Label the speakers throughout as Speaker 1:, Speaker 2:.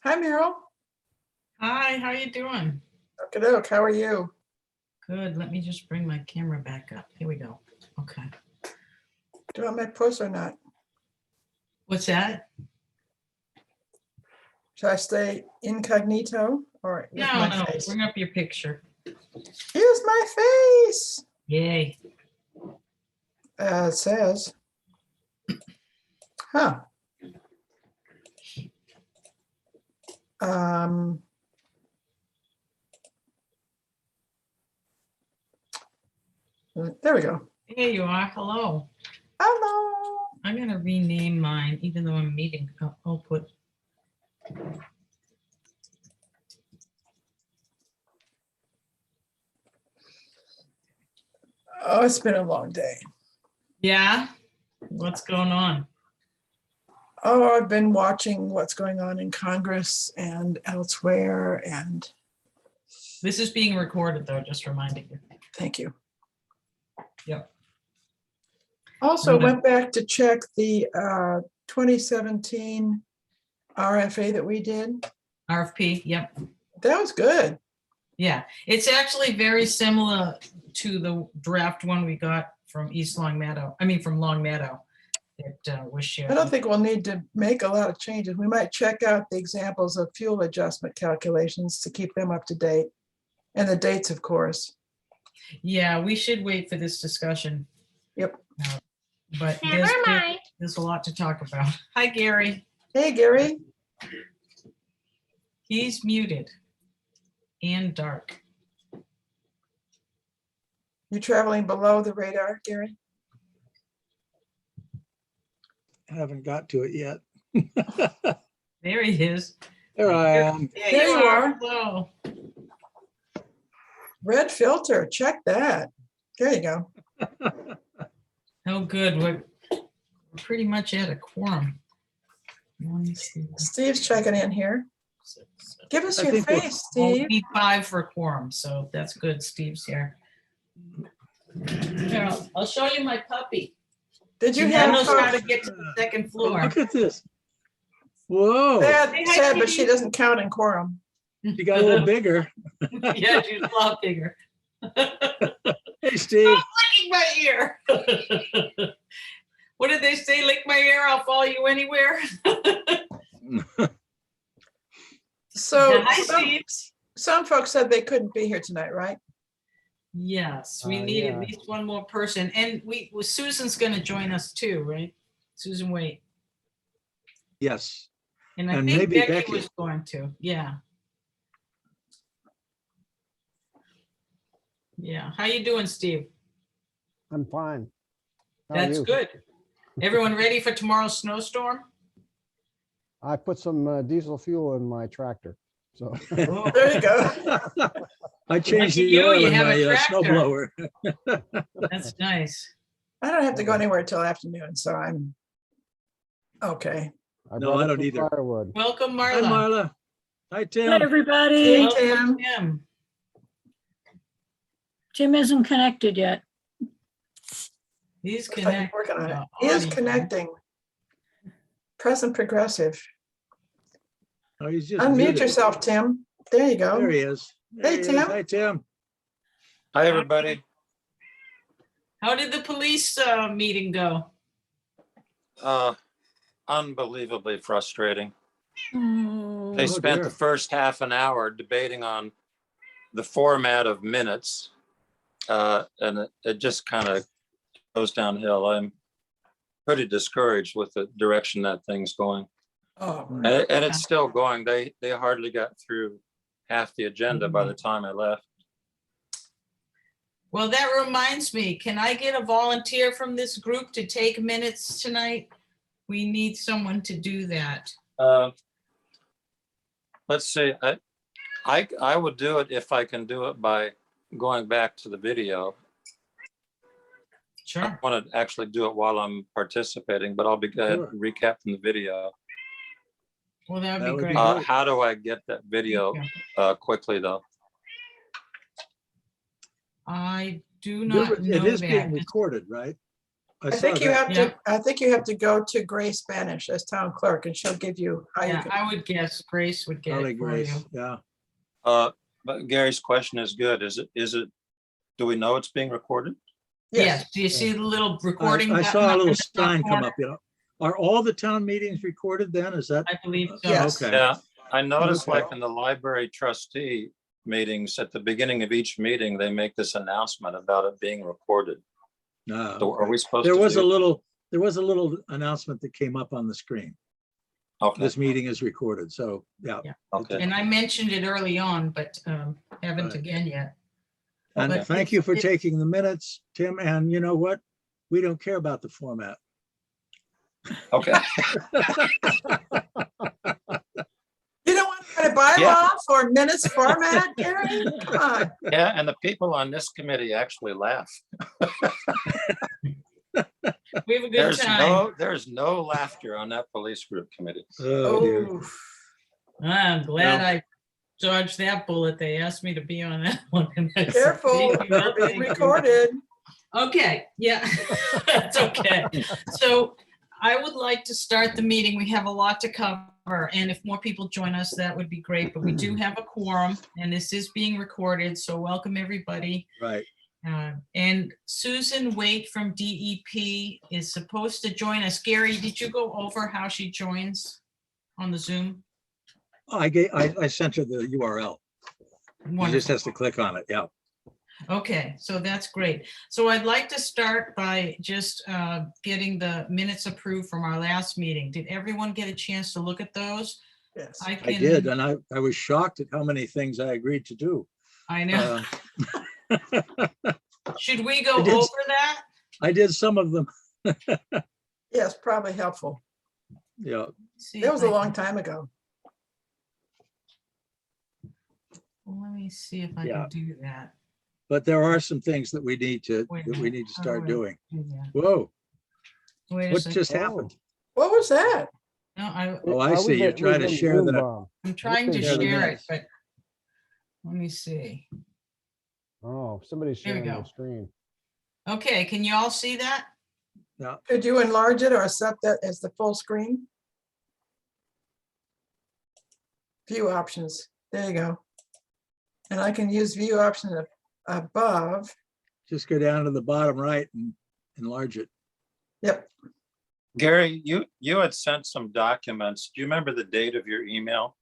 Speaker 1: Hi, Meryl.
Speaker 2: Hi, how you doing?
Speaker 1: Okey-doke, how are you?
Speaker 2: Good. Let me just bring my camera back up. Here we go. Okay.
Speaker 1: Do you want my push or not?
Speaker 2: What's that?
Speaker 1: Should I stay incognito or with my
Speaker 2: No,
Speaker 1: face?
Speaker 2: bring up your picture.
Speaker 1: Here's my face.
Speaker 2: Yay.
Speaker 1: It says. Huh. There we go.
Speaker 2: There you are. Hello.
Speaker 1: Hello.
Speaker 2: I'm going to rename mine, even though I'm meeting. I'll put.
Speaker 1: Oh, it's been a long day.
Speaker 2: Yeah. What's going on?
Speaker 1: Oh, I've been watching what's going on in Congress and elsewhere, and
Speaker 2: This is being recorded, though, just reminding you.
Speaker 1: thank you.
Speaker 2: Yep.
Speaker 1: Also went back to check the 2017 RFA that we did.
Speaker 2: RFP. Yep.
Speaker 1: That was good.
Speaker 2: Yeah. It's actually very similar to the draft one we got from East Long Meadow. I mean, from Long Meadow. That was shared.
Speaker 1: I don't think we'll need to make a lot of changes. We might check out the examples of fuel adjustment calculations to keep them up to date, and the dates, of course.
Speaker 2: Yeah, we should wait for this discussion.
Speaker 1: Yep.
Speaker 2: But there's a lot to talk about. Hi, Gary.
Speaker 1: Hey, Gary.
Speaker 2: He's muted and dark.
Speaker 1: You traveling below the radar, Gary?
Speaker 3: I haven't got to it yet.
Speaker 2: There he is.
Speaker 3: There I am.
Speaker 2: Yeah,
Speaker 1: There you are.
Speaker 2: Hello.
Speaker 1: Red filter, check that. There you go.
Speaker 2: Oh, good. We're pretty much at a quorum. 1, 2,
Speaker 1: Steve's checking in here.
Speaker 2: 6, 7.
Speaker 1: Give us
Speaker 3: I
Speaker 1: your
Speaker 3: think we're-
Speaker 1: face,
Speaker 2: Well, we
Speaker 1: Steve.
Speaker 2: need 5 for a quorum, so that's good. Steve's here. Here, I'll show you my puppy.
Speaker 1: Did you
Speaker 2: She
Speaker 1: have
Speaker 2: knows how to
Speaker 1: Coke?
Speaker 2: get to the second
Speaker 3: Oh,
Speaker 2: floor.
Speaker 3: look at this. Whoa,
Speaker 1: Sad,
Speaker 2: Say hi,
Speaker 1: sad, but
Speaker 2: Kitty.
Speaker 1: she doesn't count in quorum.
Speaker 3: you got a little bigger.
Speaker 2: Yeah, she's a lot bigger.
Speaker 3: Hey, Steve.
Speaker 2: Licking my ear. What did they say? Lick my ear, I'll follow you anywhere.
Speaker 1: So
Speaker 2: Yeah, hi,
Speaker 1: some,
Speaker 2: Steve.
Speaker 1: some folks said they couldn't be here tonight, right?
Speaker 2: Yes, we need
Speaker 3: yeah.
Speaker 2: at least one more person, and Susan's going to join us too, right? Susan Waite,
Speaker 3: Yes.
Speaker 2: and I
Speaker 3: And
Speaker 2: think
Speaker 3: maybe
Speaker 2: Becky
Speaker 3: Becky.
Speaker 2: was going to. Yeah. Yeah. How you doing, Steve?
Speaker 4: I'm fine. How are
Speaker 2: That's
Speaker 4: you?
Speaker 2: good. Everyone ready for tomorrow's snowstorm?
Speaker 4: I put some diesel fuel in my tractor. So
Speaker 2: Oh,
Speaker 1: There you go.
Speaker 3: I changed
Speaker 2: Lucky
Speaker 3: the
Speaker 2: you,
Speaker 3: oil
Speaker 2: you
Speaker 3: in
Speaker 2: have a
Speaker 3: my
Speaker 2: tractor.
Speaker 3: snow blower.
Speaker 2: that's nice.
Speaker 1: I don't have to go anywhere till afternoon, so I'm okay.
Speaker 3: No, I
Speaker 4: brought
Speaker 3: don't
Speaker 4: some
Speaker 3: either.
Speaker 4: Firewood.
Speaker 2: Welcome,
Speaker 3: Hi,
Speaker 2: Marla.
Speaker 3: Marla. Hi,
Speaker 5: Hi,
Speaker 3: Tim.
Speaker 5: everybody.
Speaker 1: Hey,
Speaker 2: Welcome,
Speaker 1: Tim.
Speaker 2: Tim.
Speaker 5: Tim isn't connected yet.
Speaker 2: He's
Speaker 1: Looks like he's
Speaker 2: connected.
Speaker 1: working on it.
Speaker 2: to
Speaker 1: He is
Speaker 2: audio.
Speaker 1: connecting. Present progressive.
Speaker 3: Oh, he's just
Speaker 1: Unmute
Speaker 3: muted.
Speaker 1: yourself, Tim. There you
Speaker 3: There
Speaker 1: go.
Speaker 3: he is. There
Speaker 1: Hey,
Speaker 3: he is.
Speaker 1: Tim.
Speaker 3: Hi, Tim.
Speaker 6: Hi, everybody.
Speaker 2: How did the police meeting go?
Speaker 6: Unbelievably frustrating.
Speaker 5: Oh,
Speaker 6: They
Speaker 3: Oh,
Speaker 6: spent the
Speaker 3: dear.
Speaker 6: first half an hour debating on the format of minutes. And it just kind of goes downhill. I'm pretty discouraged with the direction that thing's going.
Speaker 1: Oh,
Speaker 6: And it's still going. They hardly got through half the agenda by the time I left.
Speaker 2: Well, that reminds me, can I get a volunteer from this group to take minutes tonight? We need someone to do that.
Speaker 6: Let's see, I would do it if I can do it by going back to the video. I
Speaker 2: Sure.
Speaker 6: want to actually do it while I'm participating, but I'll be glad
Speaker 3: Sure.
Speaker 6: to recap from the video.
Speaker 2: Well, that
Speaker 3: That
Speaker 2: would
Speaker 3: would
Speaker 2: be
Speaker 3: be
Speaker 2: great.
Speaker 3: great.
Speaker 6: How do I get that video quickly though?
Speaker 2: I do
Speaker 3: There
Speaker 2: not
Speaker 3: was-
Speaker 2: know
Speaker 3: It is being
Speaker 2: that.
Speaker 3: recorded, right?
Speaker 1: I
Speaker 3: saw
Speaker 1: think you
Speaker 3: that.
Speaker 1: have to, I think you have to go to Grace Spanish as town clerk and she'll give you how you
Speaker 2: Yeah,
Speaker 1: can.
Speaker 2: I would guess Grace would get
Speaker 3: Probably
Speaker 2: it for
Speaker 3: Grace,
Speaker 2: you.
Speaker 3: yeah.
Speaker 6: But Gary's question is good. Is it, do we know it's being recorded?
Speaker 2: Yes, do you see the little recording?
Speaker 3: I
Speaker 2: button
Speaker 3: saw a
Speaker 2: up in
Speaker 3: little
Speaker 2: the top
Speaker 3: sign come
Speaker 2: corner?
Speaker 3: up, Are all the town meetings recorded then? Is that?
Speaker 2: I believe so.
Speaker 1: Yes.
Speaker 3: Okay.
Speaker 6: Yeah, I noticed
Speaker 3: Okay.
Speaker 6: like in the library trustee meetings, at the beginning of each meeting, they make this announcement about it being recorded.
Speaker 3: No.
Speaker 6: So are we supposed to?
Speaker 3: There was
Speaker 6: do-
Speaker 3: a little announcement that came up on the screen.
Speaker 6: Okay,
Speaker 3: This meeting is recorded, so, yeah.
Speaker 2: Yeah.
Speaker 6: okay.
Speaker 2: And I mentioned it early on, but haven't
Speaker 3: Right.
Speaker 2: again yet.
Speaker 3: And
Speaker 2: But
Speaker 3: thank you for
Speaker 2: it's-
Speaker 3: taking the minutes, Tim, and you know what? We don't care about the format.
Speaker 6: Okay.
Speaker 1: You don't want to write a bylaw for minutes format, Gary? Come on.
Speaker 6: Yeah, and the people on this committee actually laugh.
Speaker 2: We have a good time.
Speaker 6: There's no laughter on that police group committee.
Speaker 3: Oh, dear.
Speaker 1: Oh,
Speaker 2: I'm glad
Speaker 3: Well-
Speaker 2: I dodged that bullet. They asked me to be on that one. and I said,
Speaker 1: careful,
Speaker 2: "Thank you,
Speaker 1: we're
Speaker 2: no,
Speaker 1: being
Speaker 2: thank you."
Speaker 1: recorded.
Speaker 2: Okay, yeah, that's okay. So I would like to start the meeting. We have a lot to cover, and if more people join us, that would be great. But we do have a quorum, and this is being recorded, so welcome everybody.
Speaker 3: Right.
Speaker 2: And Susan Waite from DEP is supposed to join us. Gary, did you go over how she joins on the Zoom?
Speaker 3: I sent her the URL. She just
Speaker 2: Wonderful.
Speaker 3: has to click on it, yeah.
Speaker 2: Okay, so that's great. So I'd like to start by just getting the minutes approved from our last meeting. Did everyone get a chance to look at those?
Speaker 1: Yes.
Speaker 3: I did, and I was shocked at how many things I agreed to do.
Speaker 2: I know. Should we go
Speaker 3: I did-
Speaker 2: over that?
Speaker 3: I did some of them,
Speaker 1: Yes, probably helpful.
Speaker 3: yeah.
Speaker 2: See
Speaker 1: That
Speaker 2: if
Speaker 1: was a
Speaker 2: I
Speaker 1: long
Speaker 2: can-
Speaker 1: time ago.
Speaker 2: Let me see if I
Speaker 3: Yeah.
Speaker 2: can do that.
Speaker 3: But there are some things that we need to
Speaker 2: Wait a
Speaker 3: that we
Speaker 2: minute.
Speaker 3: need to
Speaker 2: How
Speaker 3: start
Speaker 2: do I
Speaker 3: doing.
Speaker 2: do that?
Speaker 3: Whoa,
Speaker 2: Wait a
Speaker 3: what
Speaker 2: second.
Speaker 3: just
Speaker 4: Oh.
Speaker 3: happened?
Speaker 1: What was that?
Speaker 2: No,
Speaker 3: Oh, I see. You're trying to share that.
Speaker 2: I'm trying to
Speaker 4: Share the
Speaker 2: share it,
Speaker 3: minutes.
Speaker 2: but let me see.
Speaker 4: Oh, somebody's
Speaker 2: Here we
Speaker 4: sharing
Speaker 2: go.
Speaker 4: the screen.
Speaker 2: Okay, can you all see that?
Speaker 1: Could you enlarge it or set that as the full screen? View options. There you go. And I can use view option above.
Speaker 3: Just go down to the bottom right and enlarge it.
Speaker 1: Yep.
Speaker 6: Gary, you had sent some documents. Do you remember the date of your email?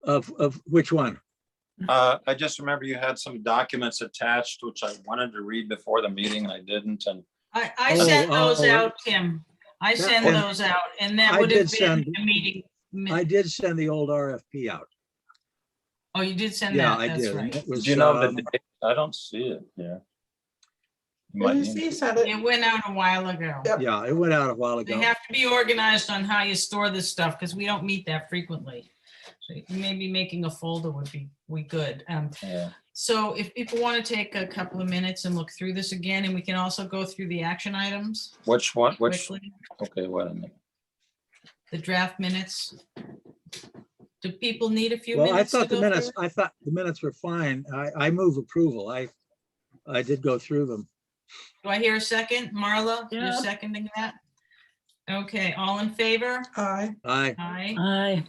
Speaker 3: Of which one?
Speaker 6: I just remember you had some documents attached, which I wanted to read before the meeting and I didn't. And
Speaker 2: I
Speaker 3: Oh,
Speaker 2: sent those
Speaker 3: oh,
Speaker 2: out, Tim. I
Speaker 3: that
Speaker 2: sent
Speaker 3: one-
Speaker 2: those out, and that
Speaker 3: I
Speaker 2: would have
Speaker 3: did
Speaker 2: been
Speaker 3: send-
Speaker 2: the meeting.
Speaker 3: I did send the old RFP out.
Speaker 2: Oh, you did send
Speaker 3: Yeah,
Speaker 2: that,
Speaker 3: I
Speaker 2: that's
Speaker 3: did. and
Speaker 2: right.
Speaker 3: it was,
Speaker 6: do you know the date? I don't see it here. You might
Speaker 1: Can you
Speaker 6: need
Speaker 1: see
Speaker 6: to-
Speaker 1: something?
Speaker 2: It went out a while ago.
Speaker 1: Yep.
Speaker 3: Yeah, it went out a while
Speaker 2: They
Speaker 3: ago.
Speaker 2: have to be organized on how you store this stuff, because we don't meet that frequently. So maybe making a folder would be good.
Speaker 6: Yeah.
Speaker 2: So if people want to take a couple of minutes and look through this again, and we can also go through the action items
Speaker 6: Which one, which,
Speaker 2: quickly,
Speaker 6: okay, wait a minute.
Speaker 2: the draft minutes. Do people need a few
Speaker 3: Well, I
Speaker 2: minutes to
Speaker 3: thought the
Speaker 2: go
Speaker 3: minutes,
Speaker 2: through?
Speaker 3: I thought the minutes were fine. I move approval. I did go through them.
Speaker 2: Do I hear a second? Marla, you're
Speaker 5: Yep.
Speaker 2: seconding that? Okay, all in favor?
Speaker 1: Aye.
Speaker 3: Aye.
Speaker 2: Aye.
Speaker 5: Aye.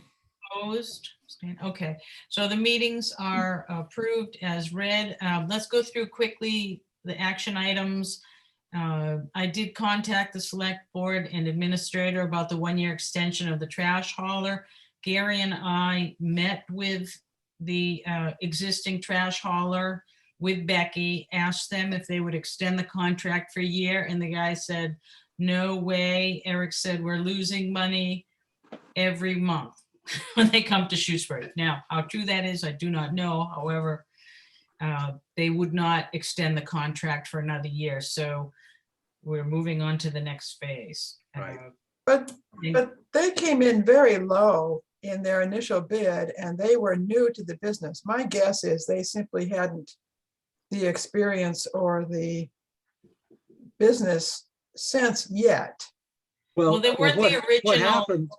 Speaker 2: Opposed? Abstained? Okay, so the meetings are approved as read. Let's go through quickly the action items. I did contact the select board and administrator about the 1-year extension of the trash hauler. Gary and I met with the existing trash hauler with Becky, asked them if they would extend the contract for a year, and the guy said, no way. Eric said, we're losing money every month when they come to Shutesbury. Now, how true that is, I do not know. However, they would not extend the contract for another year. So we're moving on to the next phase.
Speaker 3: Right.
Speaker 1: But they came in very low in their initial bid and they were new to the business. My guess is they simply hadn't the experience or the business sense yet.
Speaker 2: Well, they weren't the
Speaker 3: what
Speaker 2: original
Speaker 3: happened,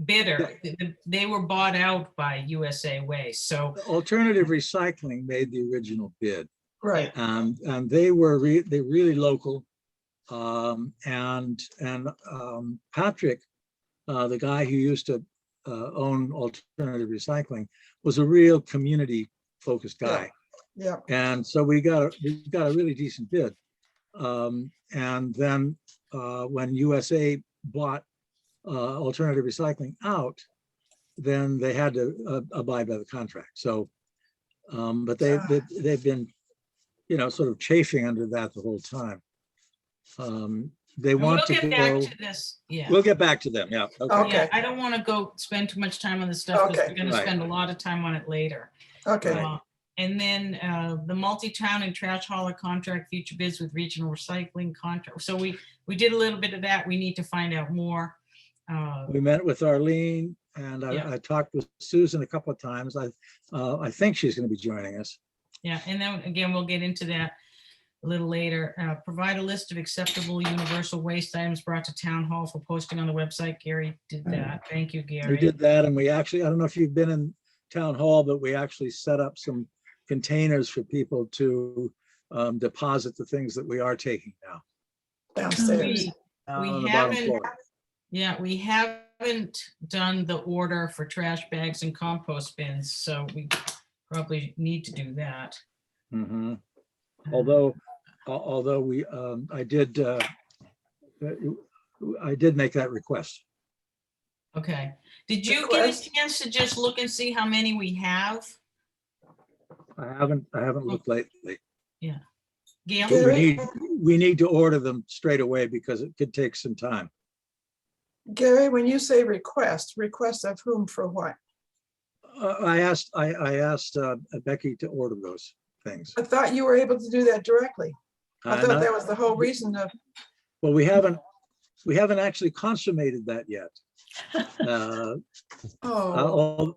Speaker 2: bidder. They were bought out by USA Waste. So
Speaker 3: Alternative Recycling made the original bid.
Speaker 1: Right.
Speaker 3: And they were they're really local. And Patrick, the guy who used to own Alternative Recycling, was a real community focused guy.
Speaker 1: Yeah.
Speaker 3: And so we got a really decent bid. And then when USA bought Alternative Recycling out, then they had to abide by the contract. So, but they've been, sort of chafing under that the whole time. They want to
Speaker 2: we'll get back
Speaker 3: go.
Speaker 2: to this. Yeah.
Speaker 3: We'll get back to them. Yeah.
Speaker 1: Okay.
Speaker 2: Yeah, I don't want to go spend too much time on this stuff because
Speaker 1: Okay.
Speaker 2: we're going to
Speaker 3: Right.
Speaker 2: spend a lot of time on it later.
Speaker 1: Okay.
Speaker 2: And then the multi-town and trash hauler contract, future bids with regional recycling contract. So we did a little bit of that. We need to find out more.
Speaker 3: We met with Arlene and
Speaker 2: Yeah.
Speaker 3: I talked with Susan a couple of times. I think she's going to be joining us.
Speaker 2: Yeah, and then again, we'll get into that a little later. Provide a list of acceptable universal waste items brought to town hall for posting on the website. Gary did that. Thank you, Gary.
Speaker 3: We did that, and we actually, I don't know if you've been in town hall, but we actually set up some containers for people to deposit the things that we are taking now.
Speaker 1: Downstairs.
Speaker 2: We
Speaker 3: On the bottom
Speaker 2: haven't,
Speaker 3: floor.
Speaker 2: yeah, we haven't done the order for trash bags and compost bins, so we probably need to do that.
Speaker 3: Mhm. Although we, I did make that request.
Speaker 2: Okay, did you get a chance to just look and see how many we have?
Speaker 3: I haven't looked lately.
Speaker 2: Gail?
Speaker 1: Gary?
Speaker 3: We need to order them straight away because it could take some time.
Speaker 1: Gary, when you say request of whom for what?
Speaker 3: I asked Becky to order those things.
Speaker 1: I thought you were able to do that directly. I thought
Speaker 3: Not-
Speaker 1: that was the whole reason of,
Speaker 3: Well, we haven't actually consummated that yet.
Speaker 1: oh,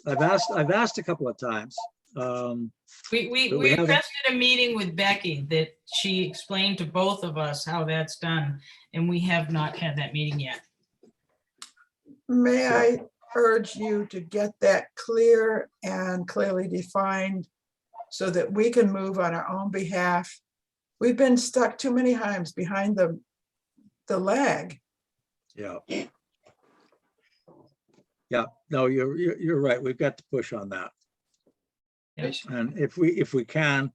Speaker 3: I've asked a couple of times.
Speaker 2: We
Speaker 3: But we haven't-
Speaker 2: requested a meeting with Becky that she explained to both of us how that's done, and we have not had that meeting yet.
Speaker 1: may I urge you to get that clear and clearly defined so that we can move on our own behalf. We've been stuck too many times behind the lag.
Speaker 3: Yeah. Yeah, no, you're right. We've got to push on that.
Speaker 2: Yes.
Speaker 3: And if we can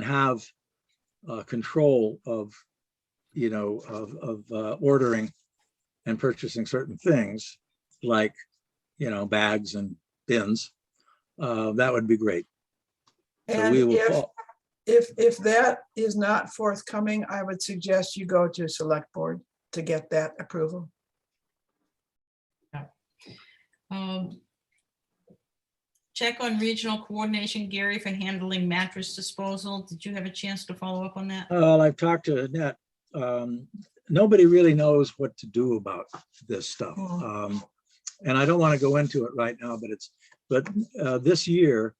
Speaker 3: have control of, ordering and purchasing certain things like, bags and bins, that would be great. So
Speaker 1: And
Speaker 3: we will,
Speaker 1: if that is not forthcoming, I would suggest you go to select board to get that approval.
Speaker 2: Check on regional coordination, Gary, for handling mattress disposal. Did you have a chance to follow up on that?
Speaker 3: I've talked to Annette. Nobody really knows what to do about this stuff. And I don't want to go into it right now, but this year,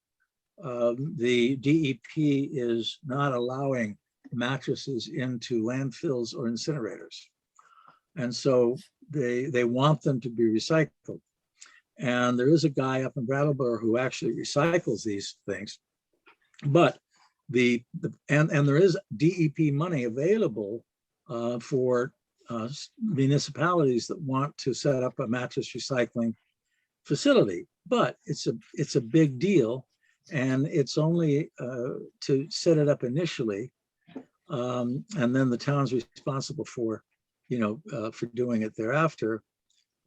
Speaker 3: the DEP is not allowing mattresses into landfills or incinerators. And so they want them to be recycled. And there is a guy up in Brattleboro who actually recycles these things. But and there is DEP money available for municipalities that want to set up a mattress recycling facility. But it's a big deal, and it's only to set it up initially, and then the town's responsible for, for doing it thereafter.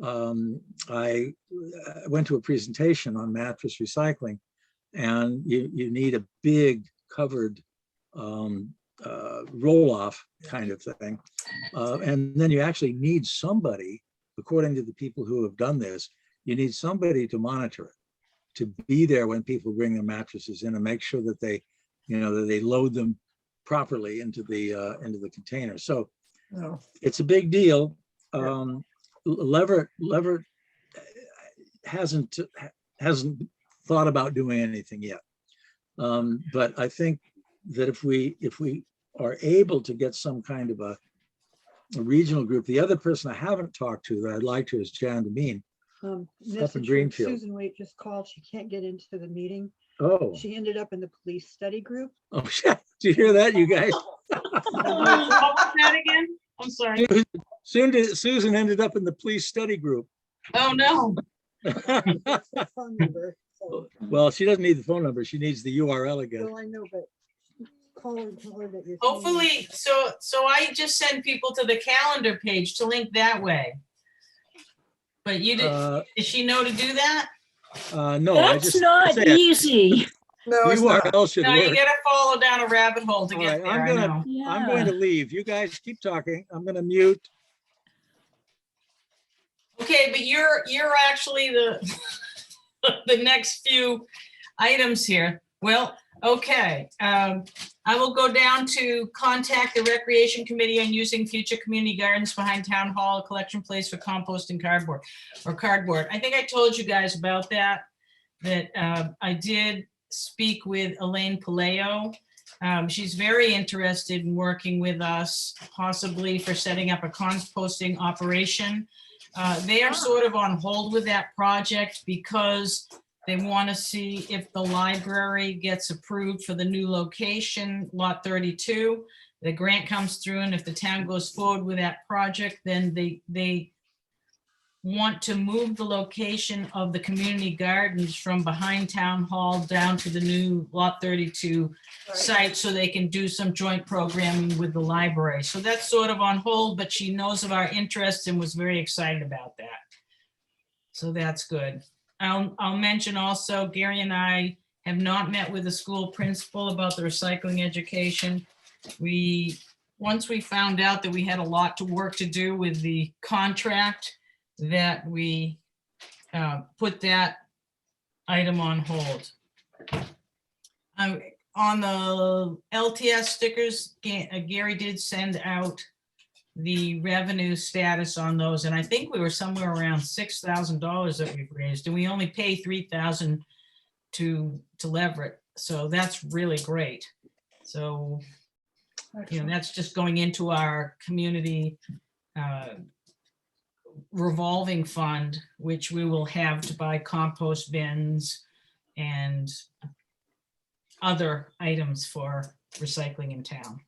Speaker 3: I went to a presentation on mattress recycling, and you need a big covered roll-off kind of thing. And then you actually need somebody, according to the people who have done this, you need somebody to monitor it, to be there when people bring their mattresses in and make sure that they, that they load them properly into the container. So it's a big deal. Leverett hasn't thought about doing anything yet. But I think that if we are able to get some kind of a regional group, the other person I haven't talked to that I'd like to is Jan Demeen. Up in
Speaker 7: Message
Speaker 3: Greenfield.
Speaker 7: from Susan Waite just called. She can't get into the meeting.
Speaker 3: Oh,
Speaker 7: She ended up in the police study group.
Speaker 3: oh, shit. Did you hear that, you guys?
Speaker 2: What was that again? I'm sorry.
Speaker 3: Susan ended up in the police study group.
Speaker 2: Oh, no.
Speaker 7: That's the phone number. So,
Speaker 3: Well, she doesn't need the phone number. She needs the URL again.
Speaker 7: well, I know, but call her and tell her that you're.
Speaker 2: Hopefully, so I just send people to the calendar page to link that way. But you did she know to do that?
Speaker 3: No, I
Speaker 5: That's
Speaker 3: just
Speaker 5: not
Speaker 3: say it.
Speaker 5: easy.
Speaker 1: No, it's not.
Speaker 3: URL should
Speaker 2: No, you
Speaker 3: work.
Speaker 2: gotta follow down a rabbit hole to
Speaker 3: All
Speaker 2: get
Speaker 3: right,
Speaker 2: there,
Speaker 3: I'm
Speaker 2: I
Speaker 3: gonna-
Speaker 2: know.
Speaker 3: I'm going to
Speaker 5: Yeah.
Speaker 3: leave. You guys keep talking. I'm going to mute.
Speaker 2: Okay, but you're actually the the next few items here. Well, okay. I will go down to contact the Recreation Committee on using future community gardens behind Town Hall, a collection place for compost and cardboard. I think I told you guys about that I did speak with Elaine Paleo. She's very interested in working with us, possibly for setting up a composting operation. They are sort of on hold with that project because they want to see if the library gets approved for the new location, lot 32. The grant comes through, and if the town goes forward with that project, then they want to move the location of the community gardens from behind Town Hall down to the new lot 32 site so they can do some joint programming with the library. So that's sort of on hold, but she knows of our interest and was very excited about that. So that's good. I'll mention also, Gary and I have not met with the school principal about the recycling education. Once we found out that we had a lot to work to do with the contract, that we put that item on hold. On the LTS stickers, Gary did send out the revenue status on those, and I think we were somewhere around $6,000 that we've raised, and we only pay $3,000 to Leverett, so that's really great. So, that's just going into our community revolving fund, which we will have to buy compost bins and other items for recycling in town.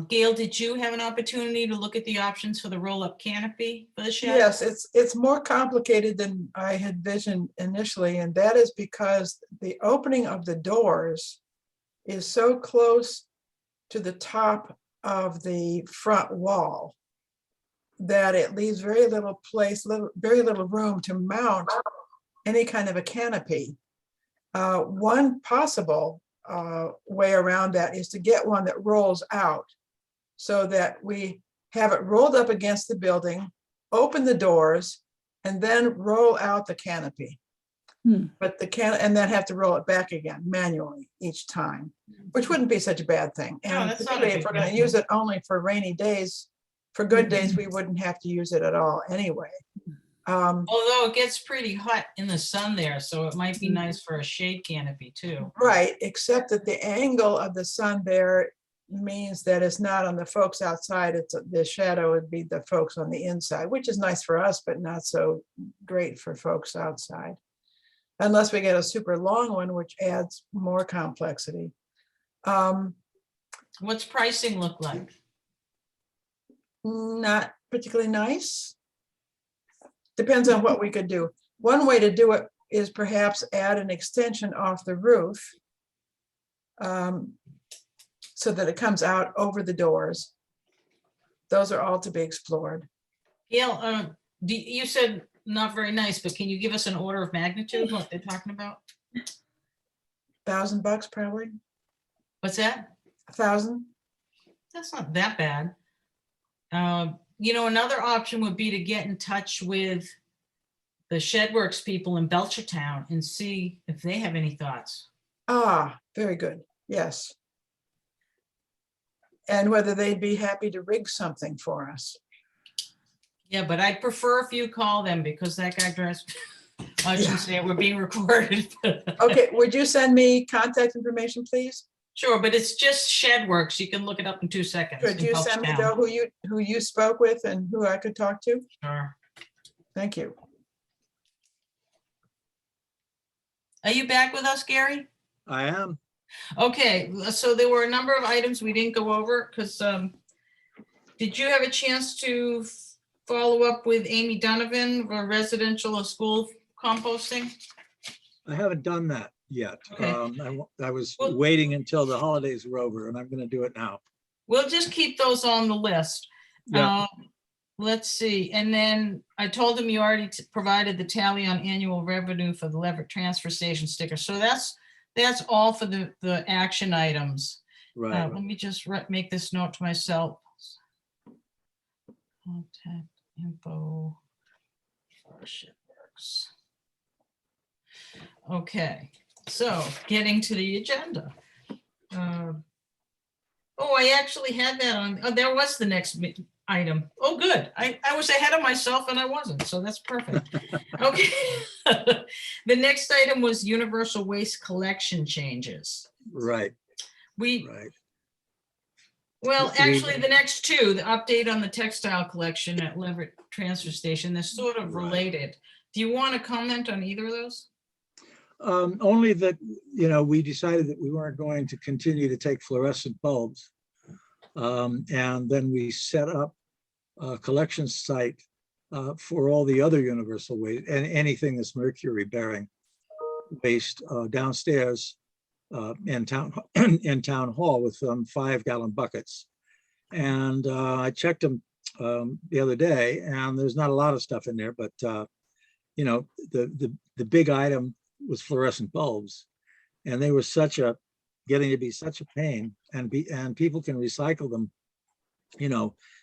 Speaker 2: Gail, did you have an opportunity to look at the options for the roll-up canopy for the shed?
Speaker 1: Yes, it's more complicated than I had envisioned initially, and that is because the opening of the doors is so close to the top of the front wall that it leaves very little room to mount any kind of a canopy. One possible way around that is to get one that rolls out so that we have it rolled up against the building, open the doors, and then roll out the canopy. But and then have to roll it back again manually each time, which wouldn't be such a bad thing. And
Speaker 2: that's not a
Speaker 1: particularly if
Speaker 2: big
Speaker 1: we're going to
Speaker 2: deal.
Speaker 1: use it only for rainy days, for good days, we wouldn't have to use it at all anyway.
Speaker 2: Although it gets pretty hot in the sun there, so it might be nice for a shade canopy too.
Speaker 1: Right, except that the angle of the sun there means that it's not on the folks outside, it's the shadow would be the folks on the inside, which is nice for us, but not so great for folks outside. Unless we get a super long one, which adds more complexity.
Speaker 2: What's pricing look like?
Speaker 1: Not particularly nice. Depends on what we could do. One way to do it is perhaps add an extension off the roof, so that it comes out over the doors. Those are all to be explored.
Speaker 2: Gail, you said not very nice, but can you give us an order of magnitude, what they're talking about?
Speaker 1: $1,000 probably,
Speaker 2: What's that?
Speaker 1: 1,000.
Speaker 2: That's not that bad. You know, another option would be to get in touch with the Shedworks people in Belchertown and see if they have any thoughts.
Speaker 1: Ah, very good, yes. And whether they'd be happy to rig something for us.
Speaker 2: Yeah, but I'd prefer if you call them because that guy dressed, I
Speaker 1: Yeah.
Speaker 2: shouldn't say it, we're being recorded.
Speaker 1: Okay, would you send me contact information, please?
Speaker 2: Sure, but it's just Shedworks. You can look it up in 2 seconds.
Speaker 1: Could
Speaker 2: in
Speaker 1: you send me
Speaker 2: Belchertown.
Speaker 1: though who you spoke with and who I could talk to?
Speaker 2: Sure.
Speaker 1: Thank you.
Speaker 2: Are you back with us, Gary?
Speaker 3: I am.
Speaker 2: Okay, so there were a number of items we didn't go over because did you have a chance to follow up with Amy Donovan for residential or school composting?
Speaker 3: I haven't done that yet.
Speaker 2: Okay.
Speaker 3: I was
Speaker 2: Well-
Speaker 3: waiting until the holidays were over, and I'm going to do it now.
Speaker 2: We'll just keep those on the list.
Speaker 3: Yeah.
Speaker 2: Let's see, and then I told him you already provided the tally on annual revenue for the Leverett Transfer Station sticker. So that's all for the action items.
Speaker 3: Right.
Speaker 2: Let me just make this note to myself. Contact info. for Shedworks. Okay, so getting to the agenda. Oh, I actually had that on, oh, there was the next item. Oh, good. I was ahead of myself and I wasn't, so that's perfect. Okay. The next item was universal waste collection changes.
Speaker 3: Right.
Speaker 2: We,
Speaker 3: Right.
Speaker 2: well,
Speaker 3: We-
Speaker 2: actually, the next two, the update on the textile collection at Leverett Transfer Station, they're sort of
Speaker 3: Right.
Speaker 2: related. Do you want to comment on either of those?
Speaker 3: Only that, we decided that we weren't going to continue to take fluorescent bulbs. And then we set up a collection site for all the other universal waste and anything that's mercury bearing waste downstairs in town hall with 5-gallon buckets. And I checked them the other day, and there's not a lot of stuff in there, but the big item was fluorescent bulbs, and they were getting to be such a pain, and people can recycle them,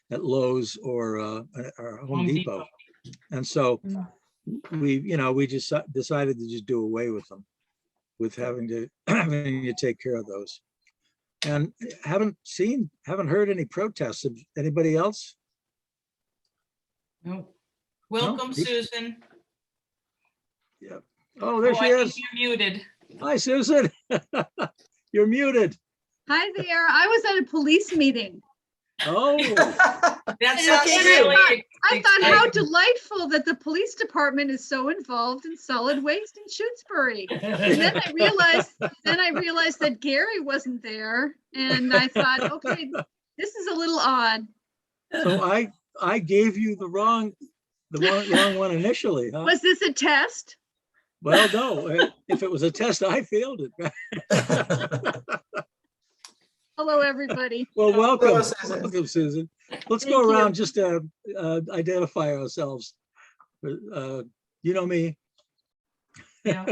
Speaker 3: at Lowe's or Home Depot. And so we just decided to just do away with them, with having to take care of those. And haven't heard any protests of anybody else.
Speaker 2: No. Welcome,
Speaker 3: people-
Speaker 2: Susan.
Speaker 3: Yeah. Oh, there
Speaker 2: Oh,
Speaker 3: she
Speaker 2: I think
Speaker 3: is.
Speaker 2: you're muted.
Speaker 3: Hi, Susan. You're muted.
Speaker 8: Hi there. I was at a police meeting.
Speaker 3: Oh,
Speaker 2: That
Speaker 1: Look
Speaker 2: sounds
Speaker 1: at you.
Speaker 2: really
Speaker 8: I thought how
Speaker 2: exciting.
Speaker 8: delightful that the police department is so involved in solid waste in Shutesbury. And then I realized that Gary wasn't there. And I thought, okay, this is a little odd.
Speaker 3: so I gave you the wrong one initially, huh?
Speaker 8: Was this a test?
Speaker 3: Well, no, if it was a test, I failed it.
Speaker 8: Hello, everybody.
Speaker 3: Well, welcome,
Speaker 1: Hello, Susan.
Speaker 3: welcome, Susan. Let's
Speaker 8: Thank
Speaker 3: go
Speaker 8: you.
Speaker 3: around just to identify ourselves. You know me.
Speaker 2: Yeah.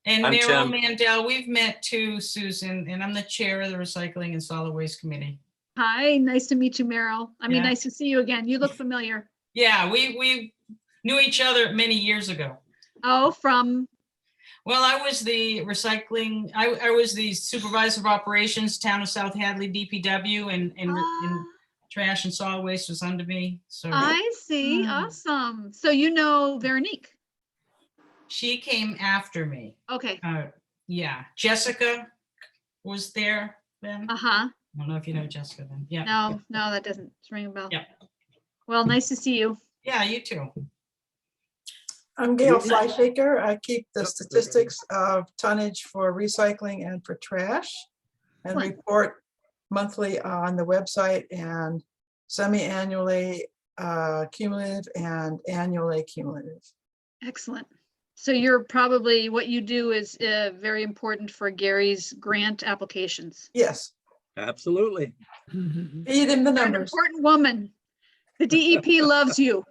Speaker 2: And
Speaker 6: I'm
Speaker 2: Meryl
Speaker 6: Tim.
Speaker 2: Mandel, we've met too, Susan, and I'm the chair of the Recycling and Solid Waste Committee.
Speaker 8: Hi, nice to meet you, Meryl. I mean,
Speaker 2: Yeah.
Speaker 8: nice to see you again. You look familiar.
Speaker 2: Yeah, we knew each other many years ago.
Speaker 8: Oh, from,
Speaker 2: Well, I was the recycling, I was the supervisor of operations, town of South Hadley, DPW, and trash and solid waste was under me. So
Speaker 8: I see. Awesome. So you know Veronique.
Speaker 2: she came after me.
Speaker 8: Okay.
Speaker 2: Yeah, Jessica was there then.
Speaker 8: Uh-huh.
Speaker 2: I don't know if you know Jessica then. Yeah.
Speaker 8: No, that doesn't ring a bell.
Speaker 2: Yeah.
Speaker 8: Well, nice to see you.
Speaker 2: Yeah, you too.
Speaker 1: I'm Gail
Speaker 3: Yeah.
Speaker 1: Fleischaker. I keep the
Speaker 3: Yep.
Speaker 1: statistics of tonnage for recycling and for trash and
Speaker 8: Excellent.
Speaker 1: report monthly on the website and semi-annually cumulative and annually cumulative.
Speaker 8: Excellent. So you're probably, what you do is very important for Gary's grant applications.
Speaker 1: Yes,
Speaker 3: Absolutely.
Speaker 1: feed in the
Speaker 8: You're an
Speaker 1: numbers.
Speaker 8: important woman. The DEP loves you.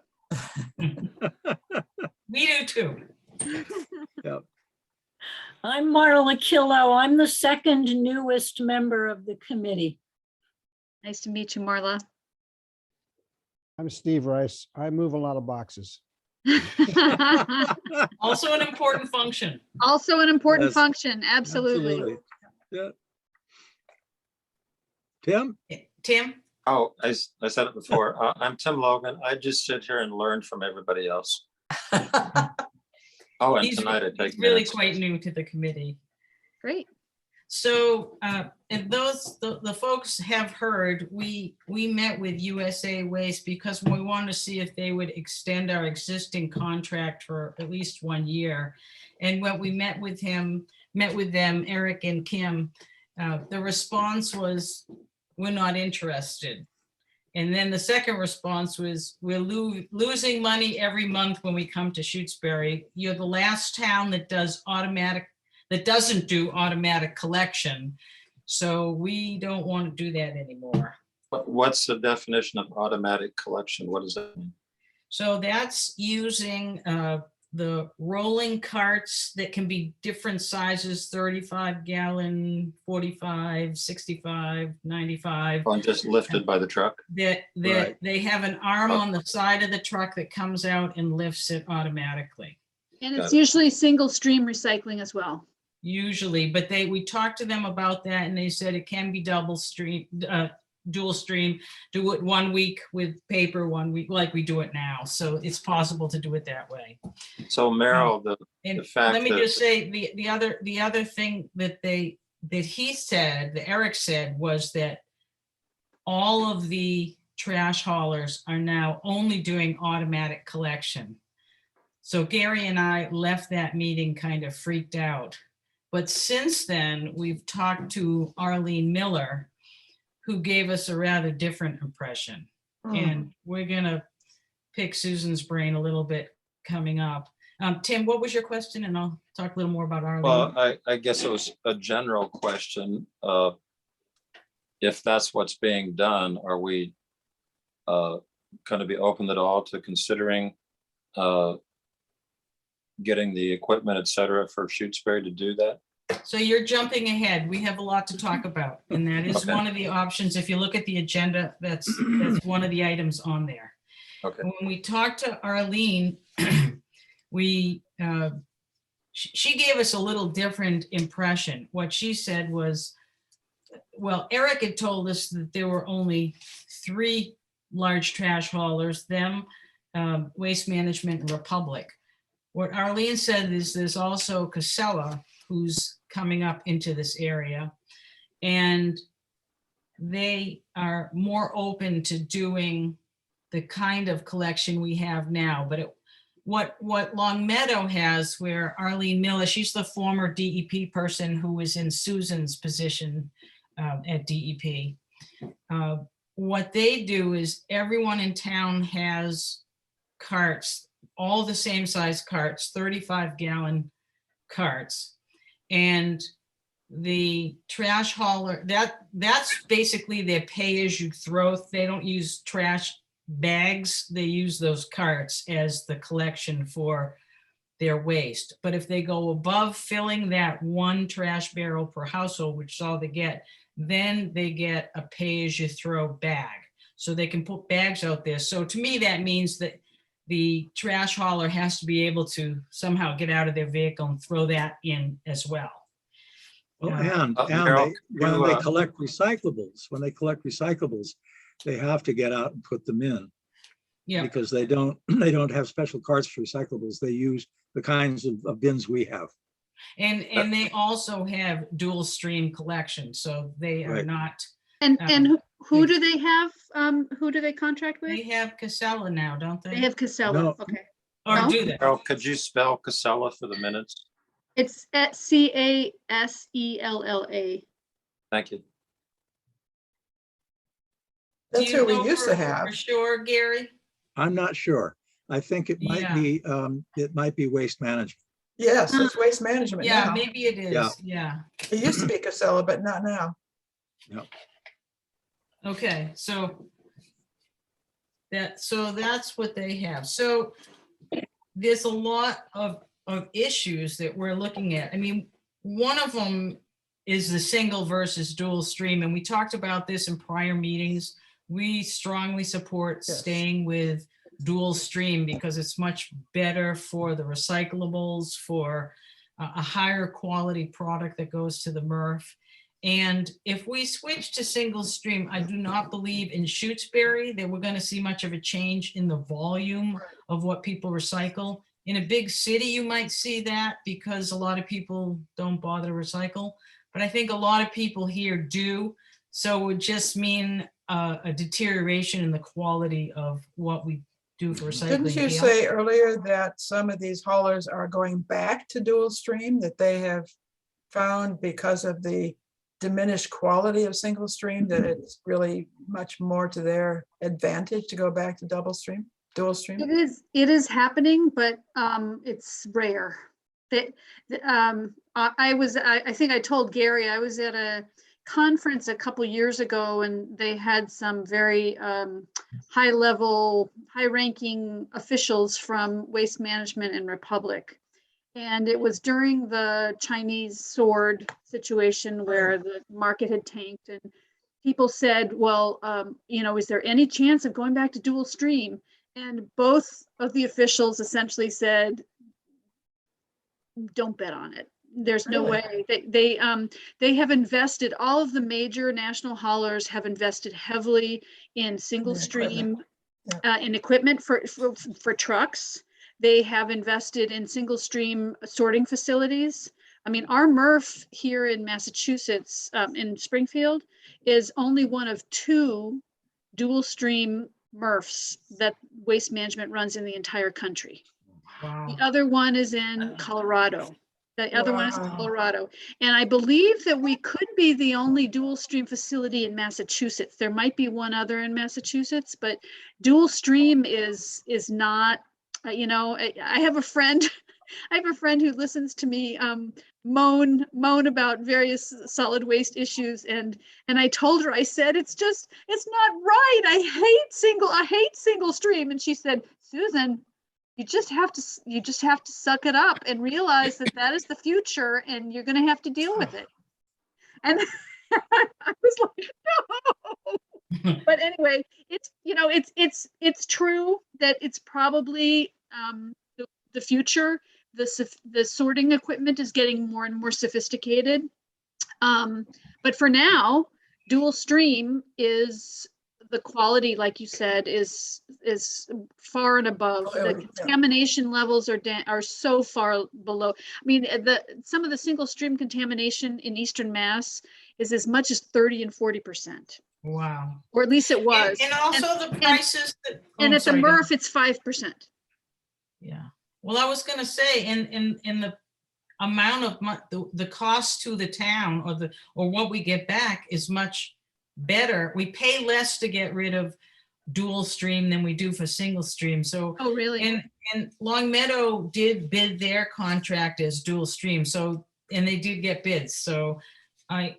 Speaker 2: We do too.
Speaker 5: I'm Marla Killo. I'm the second newest member of the committee.
Speaker 8: Nice to meet you, Marla.
Speaker 4: I'm Steve Rice. I move a lot of boxes.
Speaker 2: Also an important function.
Speaker 8: Also an important
Speaker 3: Yes,
Speaker 8: function, absolutely.
Speaker 3: Yeah. Tim?
Speaker 2: Tim?
Speaker 6: Oh, I said it before. I'm Tim Logan. I just sit here and learn from everybody else. Oh, and
Speaker 2: He's
Speaker 6: tonight I
Speaker 2: he's
Speaker 6: take
Speaker 2: really
Speaker 6: minutes.
Speaker 2: quite new to the committee.
Speaker 8: Great.
Speaker 2: So, and the folks have heard, we met with USA Waste because we wanted to see if they would extend our existing contract for at least 1 year. And when we met with them, Eric and Kim, the response was, we're not interested. And then the second response was, we're losing money every month when we come to Shutesbury. You're the last town that doesn't do automatic collection. So we don't want to do that anymore.
Speaker 6: What's the definition of automatic collection? What does that mean?
Speaker 2: So that's using the rolling carts that can be different sizes, 35 gallon, 45, 65, 95.
Speaker 6: Well, just lifted by the truck?
Speaker 2: That
Speaker 3: Right.
Speaker 2: they have an arm on the side of the truck that comes out and lifts it automatically.
Speaker 8: And
Speaker 6: Got
Speaker 8: it's
Speaker 6: it.
Speaker 8: usually single stream recycling as well.
Speaker 2: Usually, but we talked to them about that and they said it can be dual stream, do it 1 week with paper, 1 week, like we do it now. So it's possible to do it that way.
Speaker 6: So Merrill,
Speaker 2: And
Speaker 6: The fact
Speaker 2: let me
Speaker 6: that-
Speaker 2: just say, the other thing that Eric said was that all of the trash haulers are now only doing automatic collection. So Gary and I left that meeting kind of freaked out. But since then, we've talked to Arlene Miller, who gave us a rather different impression. And we're gonna pick Susan's brain a little bit coming up. Tim, what was your question? And I'll talk a little more about Arlene.
Speaker 6: well, I guess it was a general question. If that's what's being done, are we going to be open at all to considering getting the equipment, et cetera, for Shutesbury to do that?
Speaker 2: So you're jumping ahead. We have a lot to talk about, and that is
Speaker 6: Okay.
Speaker 2: one of the options. If you look at the agenda, that's one of the items on there.
Speaker 6: Okay.
Speaker 2: When we talked to Arlene, she gave us a little different impression. What she said was, well, Eric had told us that there were only 3 large trash haulers, them, Waste Management, and Republic. What Arlene said is there's also Casella, who's coming up into this area, and they are more open to doing the kind of collection we have now. But what Long Meadow has, where Arlene Miller, she's the former DEP person who was in Susan's position at DEP. What they do is everyone in town has carts, all the same size carts, 35 gallon carts. And the trash hauler, that's basically their pay as you throw. They don't use trash bags. They use those carts as the collection for their waste. But if they go above filling that 1 trash barrel per household, which is all they get, then they get a pay as you throw bag. So they can put bags out there. So to me, that means that the trash hauler has to be able to somehow get out of their vehicle and throw that in as well.
Speaker 3: Well, and
Speaker 6: Merrill,
Speaker 3: when
Speaker 6: you,
Speaker 3: they collect recyclables, they have to get out and put them in.
Speaker 2: Yeah,
Speaker 3: Because they don't have special carts for recyclables. They use the kinds of bins we have.
Speaker 2: and they also have dual stream collection, so they are
Speaker 3: Right.
Speaker 2: not,
Speaker 8: And who
Speaker 2: please.
Speaker 8: do they have? Who do they contract with?
Speaker 2: they have Casella now, don't
Speaker 8: They
Speaker 2: they?
Speaker 8: have Casella.
Speaker 3: No.
Speaker 8: Okay.
Speaker 2: Or
Speaker 8: No?
Speaker 2: do they?
Speaker 6: Carol, could you spell Casella for the minutes?
Speaker 8: It's at Casella.
Speaker 6: Thank you.
Speaker 2: Do
Speaker 1: That's
Speaker 2: you
Speaker 1: who we
Speaker 2: know
Speaker 1: used to
Speaker 2: for
Speaker 1: have.
Speaker 2: sure, Gary?
Speaker 3: I'm not sure. I think it might
Speaker 2: Yeah.
Speaker 3: be waste management.
Speaker 1: Yes, it's waste management
Speaker 2: Yeah,
Speaker 1: now.
Speaker 2: maybe it
Speaker 3: Yeah.
Speaker 2: is, yeah.
Speaker 1: It used to be Casella, but not now.
Speaker 2: Okay, so that's what they have. So there's a lot of issues that we're looking at. I mean, one of them is the single versus dual stream, and we talked about this in prior meetings. We strongly support
Speaker 1: Yes.
Speaker 2: staying with dual stream because it's much better for the recyclables, for a higher quality product that goes to the MRF. And if we switch to single stream, I do not believe in Shutesbury that we're going to see much of a change in the volume of what people recycle. In a big city, you might see that because a lot of people don't bother to recycle. But I think a lot of people here do. So it would just mean a deterioration in the quality of what we do for recycling.
Speaker 1: Didn't you
Speaker 2: Gail?
Speaker 1: say earlier that some of these haulers are going back to dual stream that they have found because of the diminished quality of single stream, that it's really much more to their advantage to go back to dual stream?
Speaker 8: It is happening, but it's rare. I think I told Gary, I was at a conference a couple years ago and they had some very high-ranking officials from Waste Management and Republic. And it was during the Chinese sword situation where the market had tanked and people said, well, is there any chance of going back to dual stream? And both of the officials essentially said, don't bet on it. There's no way. They have invested, all of the major national haulers have invested heavily in single stream in equipment for trucks. They have invested in single stream sorting facilities. I mean, our MRF here in Massachusetts, in Springfield, is only one of 2 dual stream MRFs that Waste Management runs in the entire country.
Speaker 2: Wow.
Speaker 8: The other one is in Colorado. The other one is in
Speaker 1: Wow.
Speaker 8: Colorado. And I believe that we could be the only dual stream facility in Massachusetts. There might be one other in Massachusetts, but dual stream is not, I have a friend, who listens to me moan about various solid waste issues. And I told her, I said, it's not right. I hate single stream. And she said, Susan, you just have to suck it up and realize that is the future and you're going to have to deal with it. And I was like, no. But anyway, it's true that it's probably the future. The sorting equipment is getting more and more sophisticated. But for now, dual stream is the quality, like you said, is far and above. The contamination levels are so far below. I mean, some of the single stream contamination in Eastern Mass is as much as 30 and 40%.
Speaker 2: Wow.
Speaker 8: Or at least it was.
Speaker 2: And also the prices.
Speaker 8: And at the MRF, it's 5%.
Speaker 2: Yeah. Well, I was going to say, in the amount of the cost to the town or what we get back is much better. We pay less to get rid of dual stream than we do for single stream. So,
Speaker 8: oh, really?
Speaker 2: And Long Meadow did bid their contract as dual stream. So, and they did get bids. So I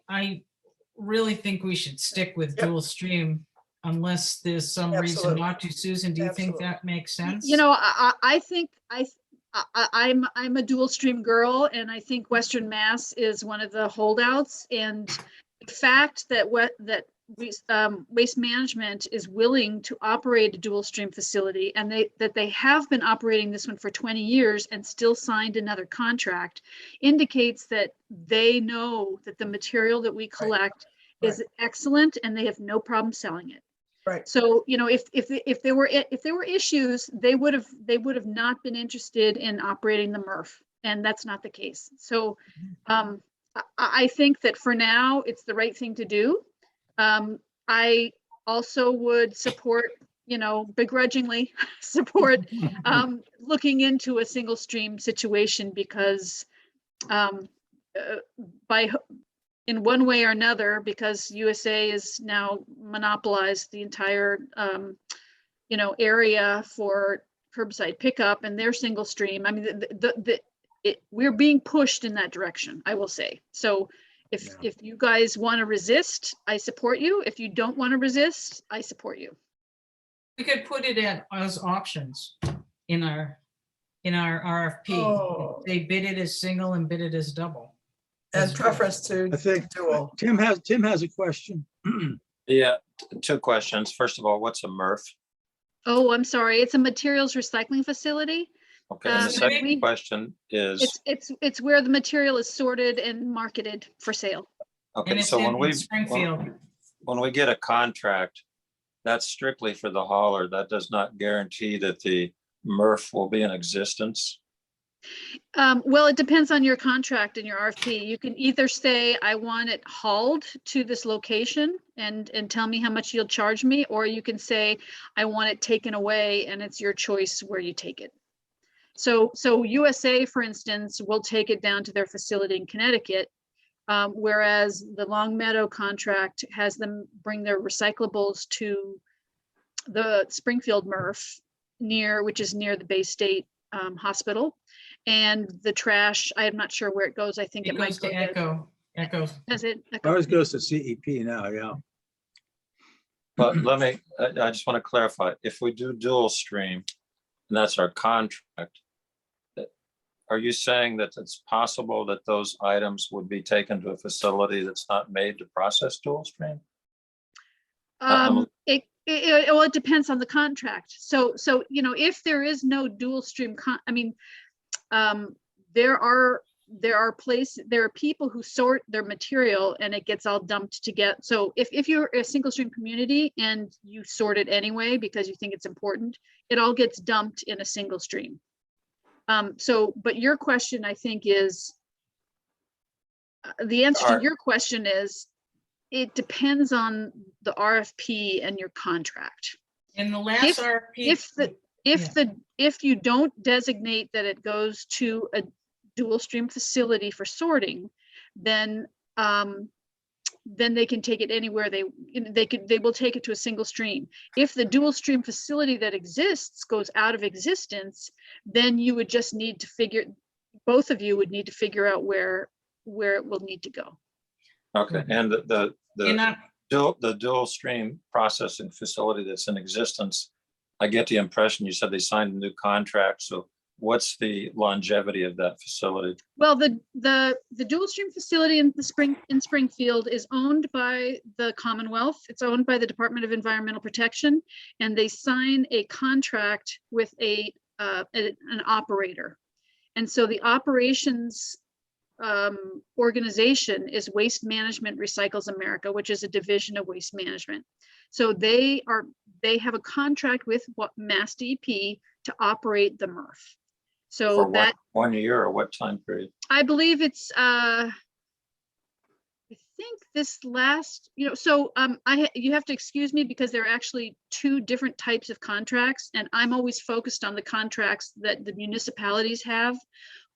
Speaker 2: really think we should stick with dual stream unless there's some reason not to. Susan, do you think that makes sense?
Speaker 8: I think I'm a dual stream girl, and I think Western Mass is one of the holdouts. And the fact that Waste Management is willing to operate a dual stream facility, and that they have been operating this one for 20 years and still signed another contract, indicates that they know that the material that we collect is excellent, and they have no problem selling it.
Speaker 1: Right.
Speaker 8: So, you know, if there were issues, they would have not been interested in operating the MRF, and that's not the case. So, I think that for now, it's the right thing to do. I also would support, you know, begrudgingly support looking into a single stream situation, because by in one way or another, because USA is now monopolized the entire you know, area for curbside pickup, and their single stream. I mean, we're being pushed in that direction, I will say. So if you guys want to resist, I support you. If you don't want to resist, I support you.
Speaker 2: We could put it as options in our RFP.
Speaker 1: Oh.
Speaker 2: They bid it as single and bid it as double.
Speaker 1: And preference to
Speaker 3: I think
Speaker 1: dual.
Speaker 3: Tim has a question.
Speaker 6: Yeah, two questions. First of all, what's a MRF?
Speaker 8: Oh, I'm sorry. It's a materials recycling facility.
Speaker 6: Okay, and the second
Speaker 8: we-
Speaker 6: question is,
Speaker 8: It's where the material is sorted and marketed for sale.
Speaker 2: And
Speaker 6: okay,
Speaker 2: it's
Speaker 6: so
Speaker 2: in Springfield.
Speaker 6: when we get a contract, that's strictly for the hauler. That does not guarantee that the MRF will be in existence.
Speaker 8: Well, it depends on your contract and your RFP. You can either say, I want it hauled to this location and tell me how much you'll charge me, or you can say, I want it taken away, and it's your choice where you take it. So USA, for instance, will take it down to their facility in Connecticut, whereas the Long Meadow contract has them bring their recyclables to the Springfield MRF, which is near the Bay State Hospital. And the trash, I'm not sure where it goes. I think
Speaker 2: It
Speaker 8: it might
Speaker 2: goes
Speaker 8: go
Speaker 2: to
Speaker 8: to
Speaker 2: Echo. Echo.
Speaker 8: Does it? Echo?
Speaker 3: Ours goes to CEP now, yeah.
Speaker 6: But I just want to clarify, if we do dual stream, and that's our contract, are you saying that it's possible that those items would be taken to a facility that's not made to process dual stream?
Speaker 8: Well, it depends on the contract. So, you know, if there is no dual stream, there are people who sort their material and it gets all dumped together. So if you're a single stream community and you sort it anyway because you think it's important, it all gets dumped in a single stream. But your question, I think, is the answer to your question is, it depends on the RFP and your contract.
Speaker 2: In the last RFP.
Speaker 8: If you don't designate that it goes to a dual stream facility for sorting, then they can take it anywhere they will take it to a single stream. If the dual stream facility that exists goes out of existence, then you would just need to both of you would need to figure out where it will need to go.
Speaker 6: Okay, and the dual stream processing facility that's in existence, I get the impression you said they signed a new contract. So what's the longevity of that facility?
Speaker 8: Well, the dual stream facility in Springfield is owned by the Commonwealth. It's owned by the Department of Environmental Protection, and they sign a contract with an operator. And so the operations organization is Waste Management Recycles America, which is a division of Waste Management. So they have a contract with Mass DEP to operate the MRF. So
Speaker 6: for 1 year or what time period?
Speaker 8: I believe it's I think this last, you know, so you have to excuse me because there are actually two different types of contracts, and I'm always focused on the contracts that the municipalities have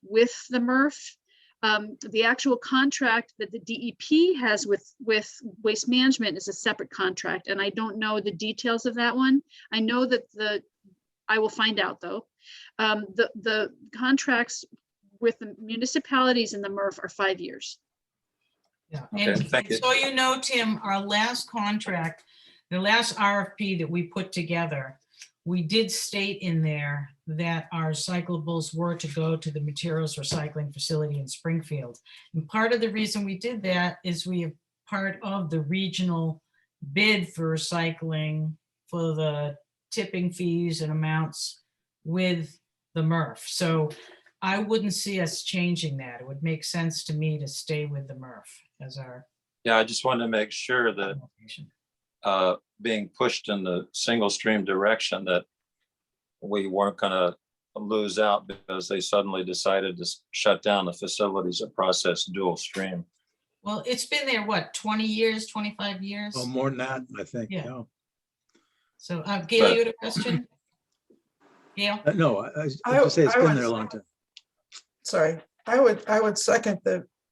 Speaker 8: with the MRF. The actual contract that the DEP has with Waste Management is a separate contract, and I don't know the details of that one. I know that I will find out though. The contracts with the municipalities and the MRF are 5 years.
Speaker 2: Yeah.
Speaker 6: Okay,
Speaker 2: And
Speaker 6: thank you.
Speaker 2: so, you know, Tim, our last contract, the last RFP that we put together, we did state in there that our recyclables were to go to the materials recycling facility in Springfield. And part of the reason we did that is we have part of the regional bid for recycling for the tipping fees and amounts with the MRF. So I wouldn't see us changing that. It would make sense to me to stay with the MRF as our.
Speaker 6: Yeah, I just wanted to make sure that
Speaker 2: location.
Speaker 6: being pushed in the single stream direction, that we weren't gonna lose out because they suddenly decided to shut down the facilities that process dual stream.
Speaker 2: Well, it's been there, what, 20 years, 25 years?
Speaker 3: Oh, more than that, I think.
Speaker 2: Yeah.
Speaker 3: No,
Speaker 2: So, Gail, you had a question? Gail?
Speaker 3: No, I just say it's
Speaker 1: I
Speaker 3: been
Speaker 1: would-
Speaker 3: there a long time.
Speaker 1: Sorry, I would second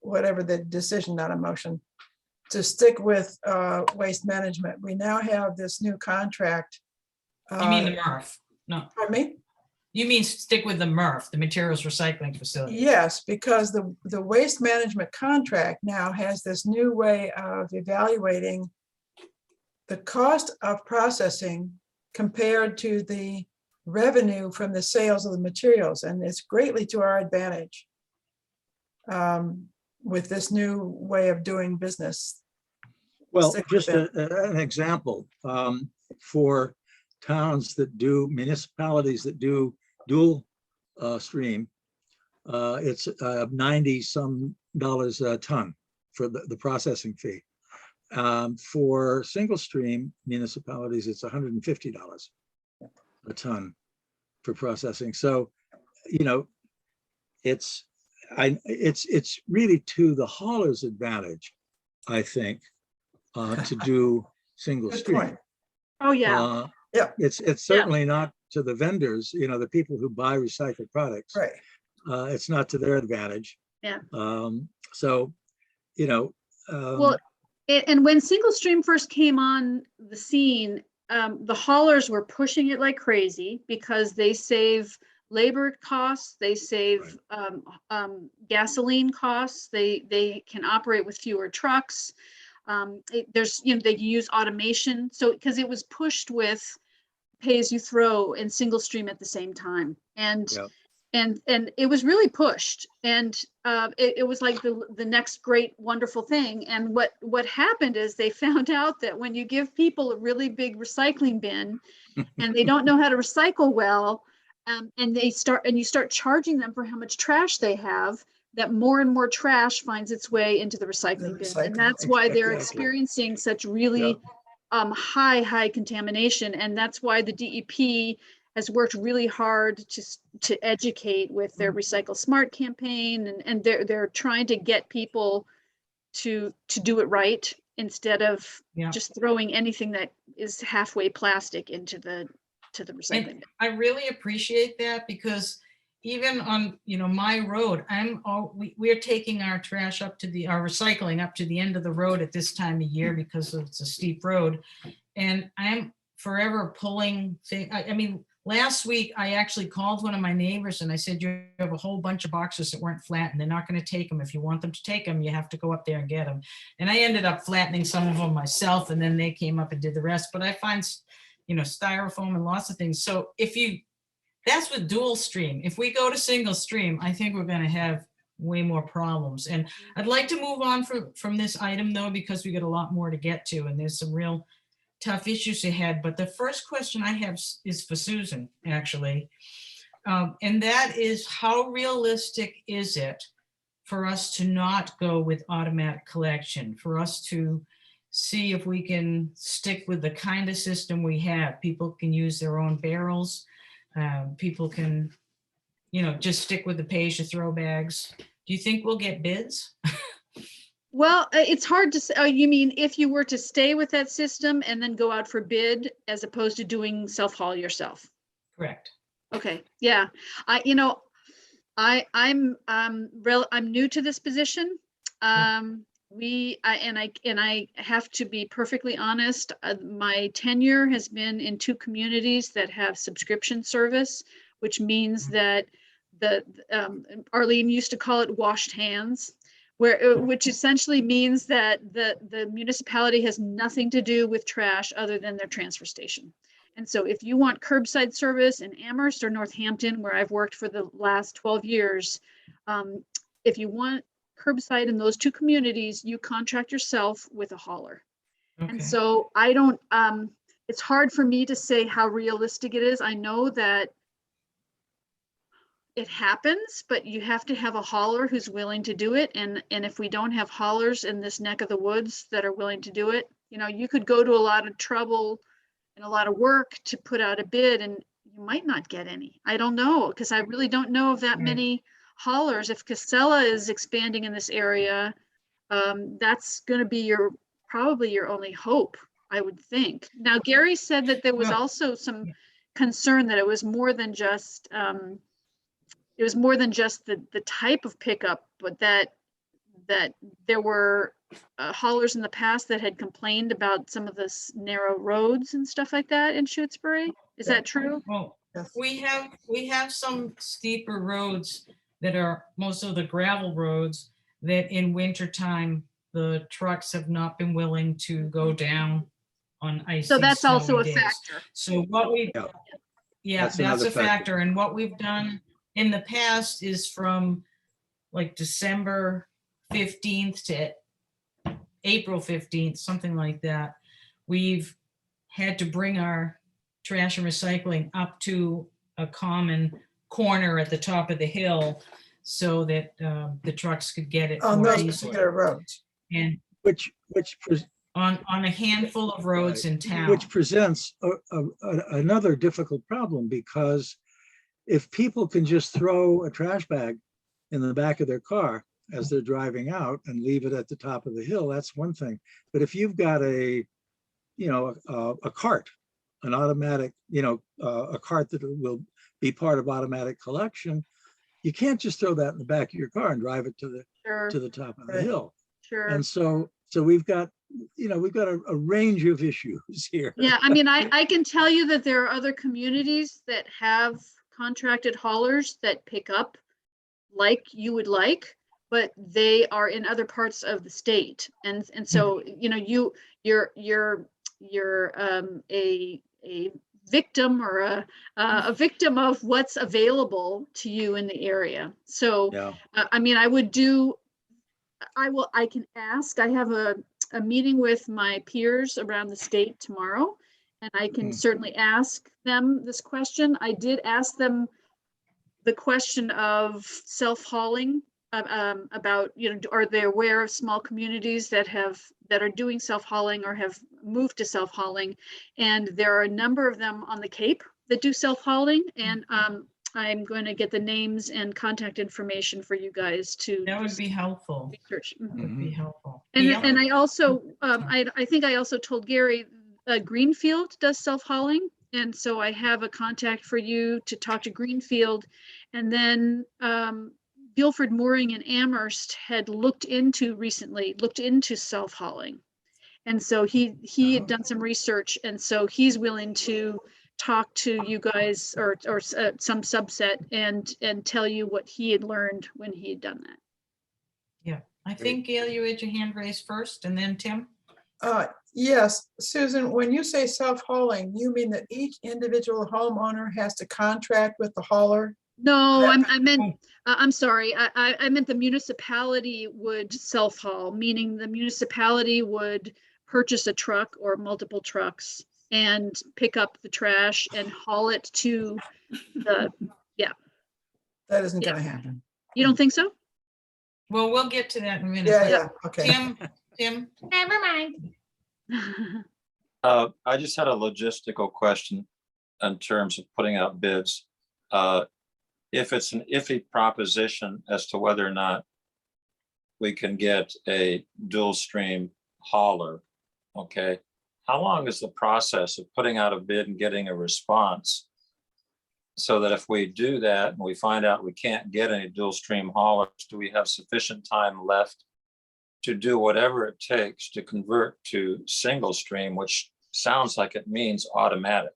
Speaker 1: whatever the decision, not a motion, to stick with waste management. We now have this new contract.
Speaker 2: You mean the MRF? No,
Speaker 1: Pardon me?
Speaker 2: you mean stick with the MRF, the Materials Recycling Facility?
Speaker 1: Yes, because the waste management contract now has this new way of evaluating the cost of processing compared to the revenue from the sales of the materials, and it's greatly to our advantage with this new way of doing business.
Speaker 3: Well,
Speaker 1: Stick with
Speaker 3: just an example, for towns that do, municipalities that do dual stream, it's 90 some dollars a ton for the processing fee. For single stream municipalities, it's $150 a ton for processing. So, you know, it's really to the hauler's advantage, I think, to do single
Speaker 1: Good
Speaker 3: stream.
Speaker 1: point.
Speaker 5: Oh, yeah.
Speaker 1: Yeah.
Speaker 3: It's certainly not to the vendors, you know, the people who buy recycled products.
Speaker 1: Right.
Speaker 3: It's not to their advantage.
Speaker 5: Yeah.
Speaker 3: So, you know.
Speaker 8: Well, and when single stream first came on the scene, the haulers were pushing it like crazy because they save labor costs, they save gasoline costs, they can operate with fewer trucks. There's, you know, they can use automation. So, because it was pushed with pay as you throw and single stream at the same time. And
Speaker 3: Yep.
Speaker 8: and it was really pushed, and it was like the next great wonderful thing. And what happened is they found out that when you give people a really big recycling bin and they don't know how to recycle well, and you start charging them for how much trash they have, that more and more trash finds its way into the recycling bin. And that's why they're
Speaker 3: Exactly.
Speaker 8: experiencing such really high contamination. And that's why the DEP has worked really hard to educate with their Recycle Smart campaign, and they're trying to get people to do it right instead of just throwing anything that is halfway plastic into the recycling bin.
Speaker 2: I really appreciate that, because even on, you know, my road, we're taking our trash up to our recycling up to the end of the road at this time of year because it's a steep road. And I'm forever pulling things. I mean, last week, I actually called one of my neighbors and I said, you have a whole bunch of boxes that weren't flat and they're not going to take them. If you want them to take them, you have to go up there and get them. And I ended up flattening some of them myself, and then they came up and did the rest. But I find, you know, styrofoam and lots of things. So that's with dual stream. If we go to single stream, I think we're going to have way more problems. And I'd like to move on from this item, though, because we got a lot more to get to, and there's some real tough issues ahead. But the first question I have is for Susan, actually. And that is, how realistic is it for us to not go with automatic collection, for us to see if we can stick with the kind of system we have? People can use their own barrels. People can, you know, just stick with the pay-as-you-throw bags. Do you think we'll get bids?
Speaker 8: Well, it's hard to say. Oh, you mean if you were to stay with that system and then go out for bid as opposed to doing self-haul yourself?
Speaker 2: Correct.
Speaker 8: Okay, yeah. I'm new to this position. I have to be perfectly honest. My tenure has been in 2 communities that have subscription service, which means that Arlene used to call it washed hands, which essentially means that the municipality has nothing to do with trash other than their transfer station. And so if you want curbside service in Amherst or Northampton, where I've worked for the last 12 years, if you want curbside in those 2 communities, you contract yourself with a hauler.
Speaker 2: Okay.
Speaker 8: And so it's hard for me to say how realistic it is. I know that it happens, but you have to have a hauler who's willing to do it. And if we don't have haulers in this neck of the woods that are willing to do it, You know, you could go to a lot of trouble and a lot of work to put out a bid and you might not get any. I don't know, because I really don't know of that
Speaker 2: Right.
Speaker 8: many haulers. If Casella is expanding in this area, that's going to be probably your only hope, I would think. Now, Gary said that there was
Speaker 2: Well,
Speaker 8: also some
Speaker 2: yeah.
Speaker 8: concern that it was more than just the type of pickup, but that there were haulers in the past that had complained about some of this narrow roads and stuff like that in Shutesbury. Is that true?
Speaker 2: Well,
Speaker 1: Yes.
Speaker 2: we have some steeper roads that are most of the gravel roads that in wintertime, the trucks have not been willing to go down on icy,
Speaker 8: So that's also
Speaker 2: snowy
Speaker 8: a
Speaker 2: days.
Speaker 8: factor.
Speaker 2: So what we,
Speaker 3: Yeah.
Speaker 2: yeah,
Speaker 3: That's
Speaker 2: that's
Speaker 3: another
Speaker 2: a
Speaker 3: factor.
Speaker 2: factor. And what we've done in the past is from like December 15th to April 15th, something like that. We've had to bring our trash and recycling up to a common corner at the top of the hill so that the trucks could get it
Speaker 1: On
Speaker 2: more
Speaker 1: those
Speaker 2: easily.
Speaker 1: particular roads.
Speaker 2: And
Speaker 3: Which
Speaker 2: on a handful of roads in town.
Speaker 3: which presents another difficult problem, because if people can just throw a trash bag in the back of their car as they're driving out and leave it at the top of the hill, that's one thing. But if you've got a cart, an automatic, a cart that will be part of automatic collection, you can't just throw that in the back of your car and drive it to
Speaker 8: Sure,
Speaker 3: the top of the
Speaker 1: Right.
Speaker 3: hill.
Speaker 8: sure.
Speaker 3: And so we've got a range of issues here.
Speaker 8: Yeah, I mean, I can tell you that there are other communities that have contracted haulers that pick up like you would like, but they are in other parts of the state. And so, you're a victim or a victim of what's available to you in the area. So,
Speaker 3: Yeah.
Speaker 8: I mean, I can ask. I have a meeting with my peers around the state tomorrow, and I can certainly ask them this question. I did ask them the question of self-hauling, about, are they aware of small communities that are doing self-hauling or have moved to self-hauling? And there are a number of them on the Cape that do self-hauling, and I'm going to get the names and contact information for you guys to
Speaker 2: That would be helpful.
Speaker 8: research. Mhm.
Speaker 2: Would be helpful.
Speaker 8: And
Speaker 2: Yeah.
Speaker 8: and I also, I think I also told Gary, Greenfield does self-hauling. And so I have a contact for you to talk to Greenfield. And then Guilford Mooring and Amherst had looked into self-hauling. And so he had done some research, and so he's willing to talk to you guys or some subset and tell you what he had learned when he had done that.
Speaker 2: Yeah, I think Gail, you had your hand raised first and then Tim.
Speaker 1: Yes, Susan, when you say self-hauling, you mean that each individual homeowner has to contract with the hauler?
Speaker 8: No, I'm sorry. I meant the municipality would self-haul, meaning the municipality would purchase a truck or multiple trucks and pick up the trash and haul it to the,
Speaker 1: That isn't
Speaker 8: Yeah.
Speaker 1: gonna happen.
Speaker 8: you don't think so?
Speaker 2: Well, we'll get to that in a minute.
Speaker 1: Yeah,
Speaker 2: but
Speaker 1: yeah, okay.
Speaker 2: Tim,
Speaker 5: Never mind.
Speaker 6: I just had a logistical question in terms of putting out bids. If it's an iffy proposition as to whether or not we can get a dual stream hauler, okay, how long is the process of putting out a bid and getting a response? So that if we do that and we find out we can't get any dual stream haulers, do we have sufficient time left to do whatever it takes to convert to single stream, which sounds like it means automatic?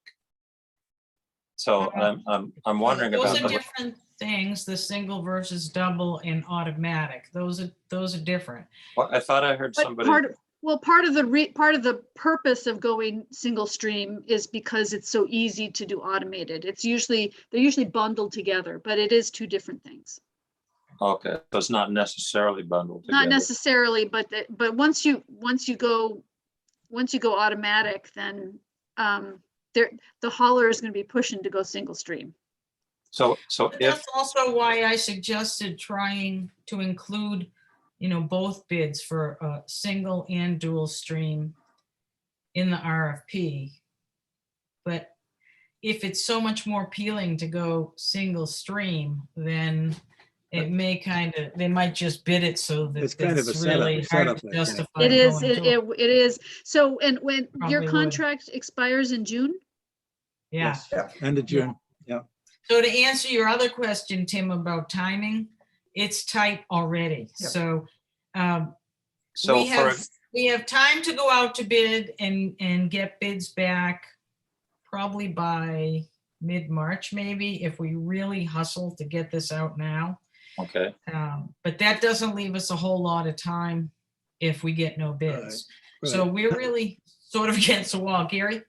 Speaker 6: So I'm wondering
Speaker 2: those
Speaker 6: about
Speaker 2: are different things, the single versus double and automatic. Those are different.
Speaker 6: Well, I thought I heard
Speaker 8: But
Speaker 6: somebody.
Speaker 8: part of the purpose of going single stream is because it's so easy to do automated. They're usually bundled together, but it is two different things.
Speaker 6: Okay, so it's not necessarily bundled together.
Speaker 8: Not necessarily, but once you go automatic, then the hauler is going to be pushing to go single stream.
Speaker 6: So
Speaker 2: But
Speaker 6: if,
Speaker 2: that's also why I suggested trying to include, both bids for single and dual stream. in the RFP. But if it's so much more appealing to go single stream, then it may they might just bid it so that
Speaker 3: It's kind of a
Speaker 2: it's
Speaker 3: setup-
Speaker 2: really hard
Speaker 3: setup,
Speaker 2: to
Speaker 3: I think.
Speaker 2: justify.
Speaker 8: It is,
Speaker 2: going to it.
Speaker 8: it is. So, and when your
Speaker 2: Probably would.
Speaker 8: contract expires in June?
Speaker 2: Yeah.
Speaker 3: Yes, end of June.
Speaker 2: So to answer your other question, Tim, about timing, it's tight already.
Speaker 1: Yep.
Speaker 2: So
Speaker 6: So
Speaker 2: we
Speaker 6: for,
Speaker 2: have time to go out to bid and get bids back probably by mid-March, maybe, if we really hustle to get this out now.
Speaker 6: okay,
Speaker 2: But that doesn't leave us a whole lot of time if we get no bids. So
Speaker 3: Right.
Speaker 2: we're really sort of against the wall. Gary?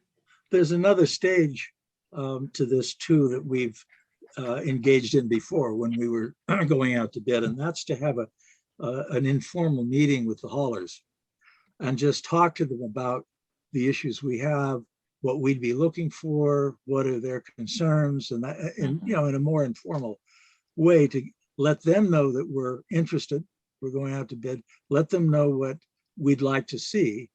Speaker 3: There's another stage to this too that we've engaged in before when we were going out to bid, and that's to have an informal meeting with the haulers and just talk to them about the issues we have, what we'd be looking for, what are their concerns, and that, and you know, in a more informal way to let them know that we're interested, we're going out to bid, let them know what we'd like to see,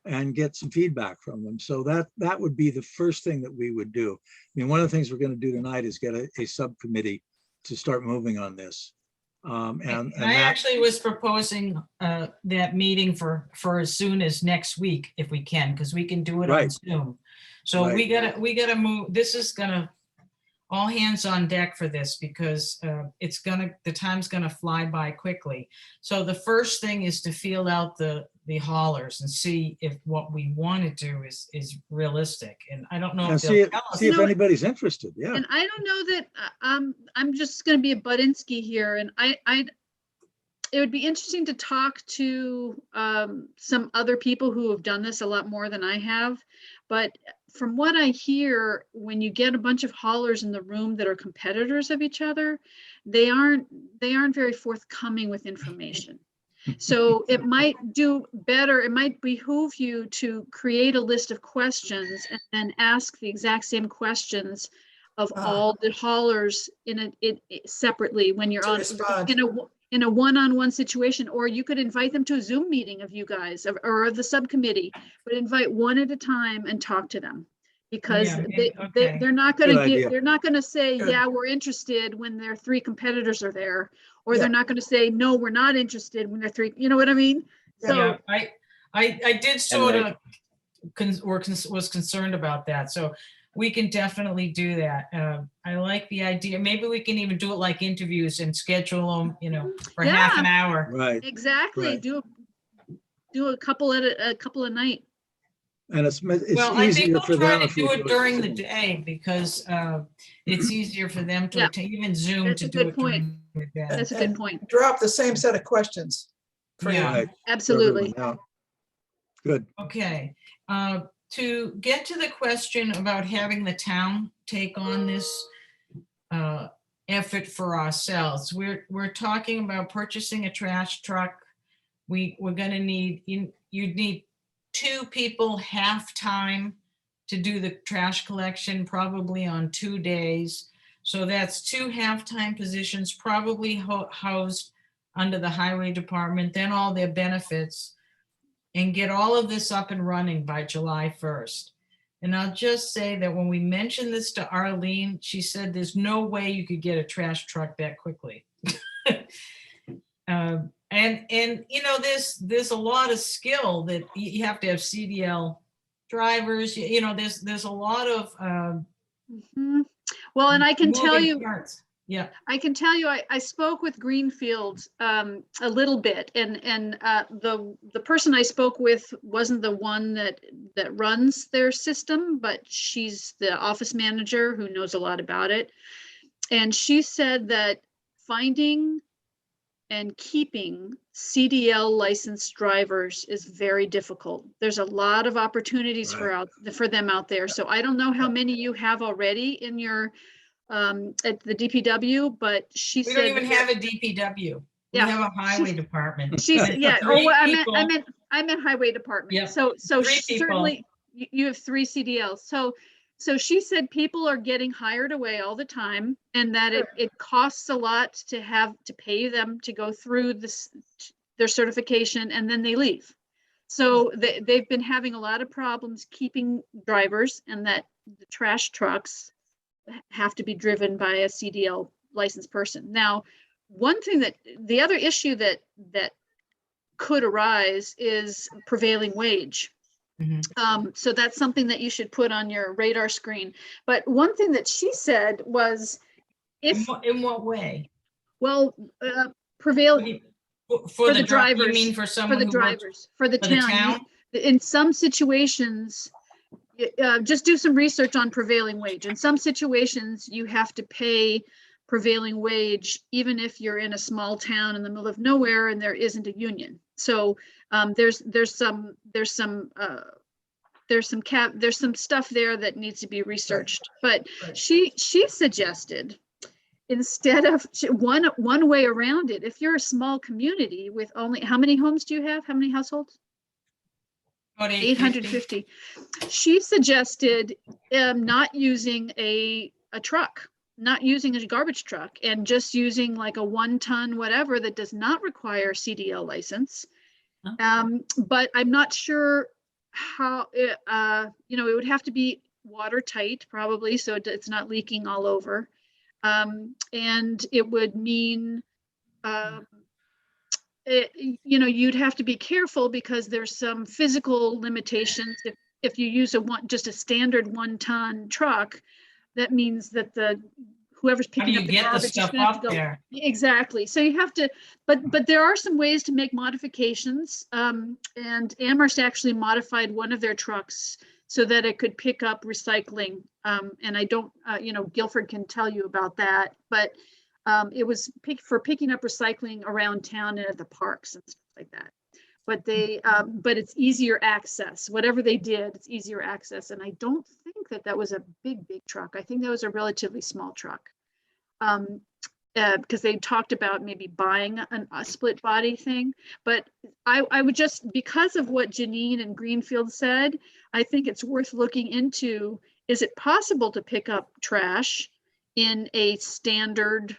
Speaker 3: and get some feedback from them. So that would be the first thing that we would do. I mean, one of the things we're going to do tonight is get a subcommittee to start moving on this. And
Speaker 2: I
Speaker 3: that,
Speaker 2: actually was proposing that meeting for as soon as next week, if we can, because we can do it on
Speaker 3: Right.
Speaker 2: Zoom. So we gotta move, this is gonna, all hands on deck for this, because the time's gonna fly by quickly. So the first thing is to feel out the haulers and see if what we want to do is realistic. And I don't know
Speaker 3: and
Speaker 2: if
Speaker 3: see
Speaker 2: they'll
Speaker 3: if,
Speaker 2: tell us.
Speaker 3: see if
Speaker 8: No,
Speaker 3: anybody's interested. Yeah.
Speaker 8: And I don't know that, I'm just gonna be a Budinsky here, and it would be interesting to talk to some other people who have done this a lot more than I have. But from what I hear, when you get a bunch of haulers in the room that are competitors of each other, they aren't very forthcoming with information. So it might do better, it might behoove you to create a list of questions and then ask the exact same questions of all the haulers separately when you're
Speaker 1: To
Speaker 8: on
Speaker 1: respond.
Speaker 8: in a one-on-one situation, or you could invite them to a Zoom meeting of you guys or the subcommittee, but invite one at a time and talk to them. Because
Speaker 2: Yeah, okay.
Speaker 8: they're not
Speaker 3: Good
Speaker 8: gonna
Speaker 3: idea.
Speaker 8: they're not gonna say,
Speaker 1: Good.
Speaker 8: yeah, we're interested when their three competitors are there. Or
Speaker 1: Yeah.
Speaker 8: they're not gonna say, no, we're not interested when they're three, you know what I mean? So,
Speaker 2: Yeah, I did sort of was concerned about that. So we can definitely do that. I like the idea. Maybe we can even do it like interviews and schedule them, for half an hour.
Speaker 3: Right.
Speaker 8: exactly,
Speaker 3: Right.
Speaker 8: do a couple at a couple a night.
Speaker 3: And it's
Speaker 2: Well, I think
Speaker 3: easier
Speaker 2: we'll
Speaker 3: for
Speaker 2: try
Speaker 3: them
Speaker 2: to
Speaker 3: if you
Speaker 2: do it during the
Speaker 3: Zoom.
Speaker 2: day, because it's easier for them to
Speaker 8: Yeah.
Speaker 2: attend, even Zoom
Speaker 8: That's
Speaker 2: to
Speaker 8: a
Speaker 2: do
Speaker 8: good
Speaker 2: it
Speaker 8: point.
Speaker 2: during the day.
Speaker 8: That's a good
Speaker 1: And
Speaker 8: point.
Speaker 1: drop the same set of questions. for you.
Speaker 2: Yeah.
Speaker 3: Right. for
Speaker 8: Absolutely.
Speaker 3: everyone, yeah. Good.
Speaker 2: Okay, to get to the question about having the town take on this effort for ourselves, we're talking about purchasing a trash truck. We're gonna need, you'd need 2 people half-time to do the trash collection, probably on 2 days. So that's 2 half-time positions, probably housed under the highway department, then all their benefits, and get all of this up and running by July 1st. And I'll just say that when we mentioned this to Arlene, she said there's no way you could get a trash truck that quickly. And there's a lot of skill that you have to have CDL drivers, there's a lot of
Speaker 8: Mhm. Well, and I can tell
Speaker 2: moving
Speaker 8: you,
Speaker 2: parts. Yeah.
Speaker 8: I spoke with Greenfield a little bit, and the person I spoke with wasn't the one that runs their system, but she's the office manager who knows a lot about it. And she said that finding and keeping CDL licensed drivers is very difficult. There's a lot of opportunities for them out there. So I don't know how many you have already in your at the DPW, but she
Speaker 2: We
Speaker 8: said
Speaker 2: don't even have a DPW. We
Speaker 8: Yeah.
Speaker 2: have a highway department.
Speaker 8: she's
Speaker 2: And
Speaker 8: yeah. Oh,
Speaker 2: 3
Speaker 8: well,
Speaker 2: people.
Speaker 8: I meant highway department.
Speaker 2: Yeah,
Speaker 8: So
Speaker 2: 3 people.
Speaker 8: certainly you have 3 CDLs. So she said people are getting hired away all the time, and that it costs a lot to pay them to go through their certification, and then they leave. So they've been having a lot of problems keeping drivers, and that the trash trucks have to be driven by a CDL licensed person. Now, the other issue that could arise is prevailing wage.
Speaker 2: Mhm.
Speaker 8: So that's something that you should put on your radar screen. But one thing that she said was, if,
Speaker 2: In what way?
Speaker 8: well,
Speaker 2: What
Speaker 8: prevail
Speaker 2: do you-
Speaker 8: for
Speaker 2: the
Speaker 8: the
Speaker 2: drivers? You mean
Speaker 8: drivers,
Speaker 2: for
Speaker 8: for
Speaker 2: someone
Speaker 8: the
Speaker 2: who works
Speaker 8: drivers, for the
Speaker 2: for the
Speaker 8: town.
Speaker 2: town?
Speaker 8: In some situations, just do some research on prevailing wage. In some situations, you have to pay prevailing wage, even if you're in a small town in the middle of nowhere and there isn't a union. So there's some stuff there that needs to be researched. But
Speaker 2: Right.
Speaker 8: she suggested, instead of one way around it, if you're a small community with only, how many homes do you have? How many households?
Speaker 2: About 850.
Speaker 8: 850. She suggested not using a truck, not using a garbage truck, and just using like a 1-ton whatever that does not require CDL license. But I'm not sure how, it would have to be watertight probably, so it's not leaking all over. And it would mean, you'd have to be careful because there's some physical limitations. If you use just a standard 1-ton truck, that means that whoever's
Speaker 2: How do
Speaker 8: picking
Speaker 2: you
Speaker 8: up the
Speaker 2: get the
Speaker 8: garbage is
Speaker 2: stuff
Speaker 8: gonna have
Speaker 2: up
Speaker 8: to go.
Speaker 2: there?
Speaker 8: Exactly. So you have to, but there are some ways to make modifications. And Amherst actually modified one of their trucks so that it could pick up recycling. And I don't, Guilford can tell you about that, but it was for picking up recycling around town and at the parks and stuff like that. But but it's easier access. Whatever they did, it's easier access. And I don't think that was a big truck. I think that was a relatively small truck. Because they talked about maybe buying a split body thing. But I would just, because of what Janine and Greenfield said, I think it's worth looking into. Is it possible to pick up trash in a standard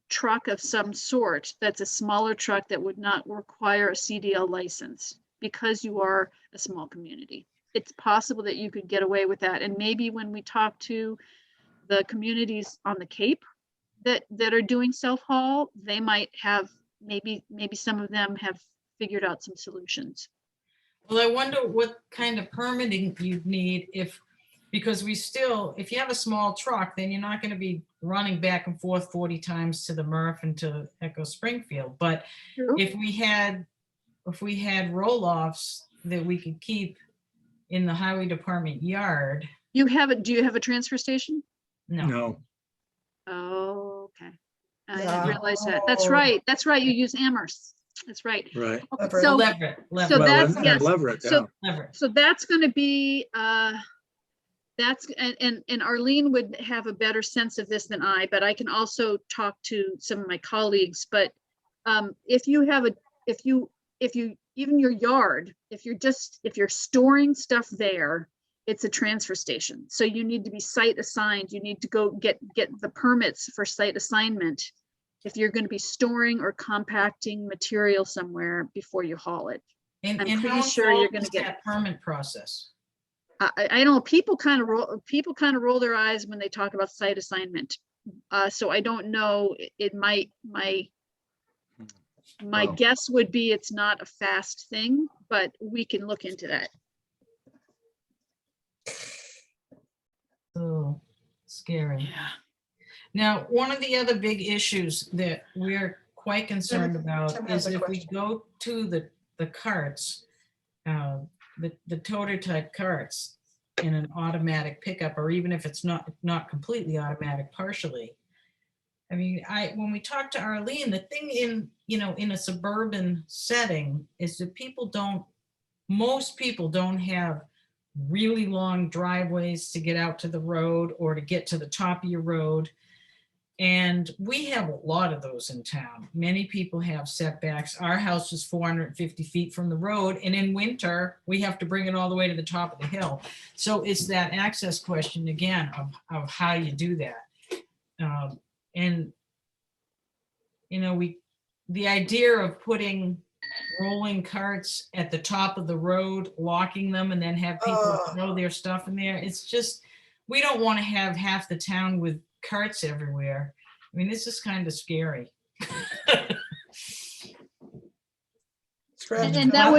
Speaker 8: truck of some sort that's a smaller truck that would not require a CDL license because you are a small community? It's possible that you could get away with that. And maybe when we talk to the communities on the Cape that are doing self-haul, they might have, maybe some of them have figured out some solutions.
Speaker 2: Well, I wonder what kind of permitting you'd need because if you have a small truck, then you're not going to be running back and forth 40 times to the MRF and to Echo Springfield. But
Speaker 8: True.
Speaker 2: if we had roll-offs that we could keep in the highway department yard.
Speaker 8: Do you have a transfer station?
Speaker 2: No.
Speaker 8: Oh, okay. I
Speaker 1: Yeah.
Speaker 8: didn't realize that. That's right. You use Amherst. That's right.
Speaker 3: Right.
Speaker 8: Okay,
Speaker 1: Leverett.
Speaker 8: so
Speaker 2: Leverett.
Speaker 8: So
Speaker 3: Well,
Speaker 8: that's,
Speaker 3: and
Speaker 8: yes.
Speaker 3: Leverett, yeah.
Speaker 8: So that's going to be, and Arlene would have a better sense of this than I, but I can also talk to some of my colleagues. But if even your yard, if you're storing stuff there, it's a transfer station. So you need to be site assigned. You need to go get the permits for site assignment if you're going to be storing or compacting material somewhere before you haul it.
Speaker 2: And
Speaker 8: I'm
Speaker 2: how
Speaker 8: pretty sure you're
Speaker 2: involved
Speaker 8: going to
Speaker 2: is
Speaker 8: get
Speaker 2: that permit process?
Speaker 8: I don't know, people kind of roll their eyes when they talk about site assignment. So I don't know, my
Speaker 3: Wow.
Speaker 8: guess would be it's not a fast thing, but we can look into that.
Speaker 2: Oh, scary. Now, one of the other big issues that we're quite concerned about
Speaker 1: Tim has
Speaker 2: is
Speaker 1: a
Speaker 2: if we
Speaker 1: question.
Speaker 2: go to the carts, the toter type carts in an automatic pickup, or even if it's not completely automatic, partially. I mean, when we talk to Arlene, the thing in a suburban setting is that most people don't have really long driveways to get out to the road or to get to the top of your road. And we have a lot of those in town. Many people have setbacks. Our house is 450 feet from the road, and in winter, we have to bring it all the way to the top of the hill. So it's that access question again of how you do that. And the idea of putting rolling carts at the top of the road, locking them, and then have people
Speaker 1: Oh.
Speaker 2: throw their stuff in there. It's just, we don't want to have half the town with carts everywhere. I mean, this is kind of scary.
Speaker 1: Scratch
Speaker 8: And
Speaker 1: that.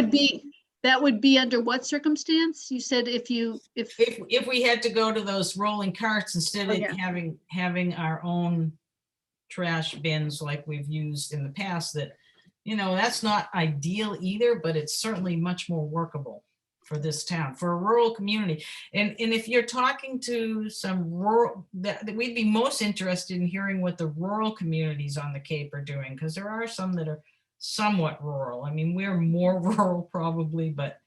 Speaker 8: that would be under what circumstance? You said if
Speaker 2: If we had to go to those rolling carts instead
Speaker 8: Oh,
Speaker 2: of
Speaker 8: yeah.
Speaker 2: having our own trash bins like we've used in the past, that, that's not ideal either, but it's certainly much more workable for this town, for a rural community. And if you're talking to some rural, that we'd be most interested in hearing what the rural communities on the Cape are doing, because there are some that are somewhat rural. I mean, we're more rural probably, but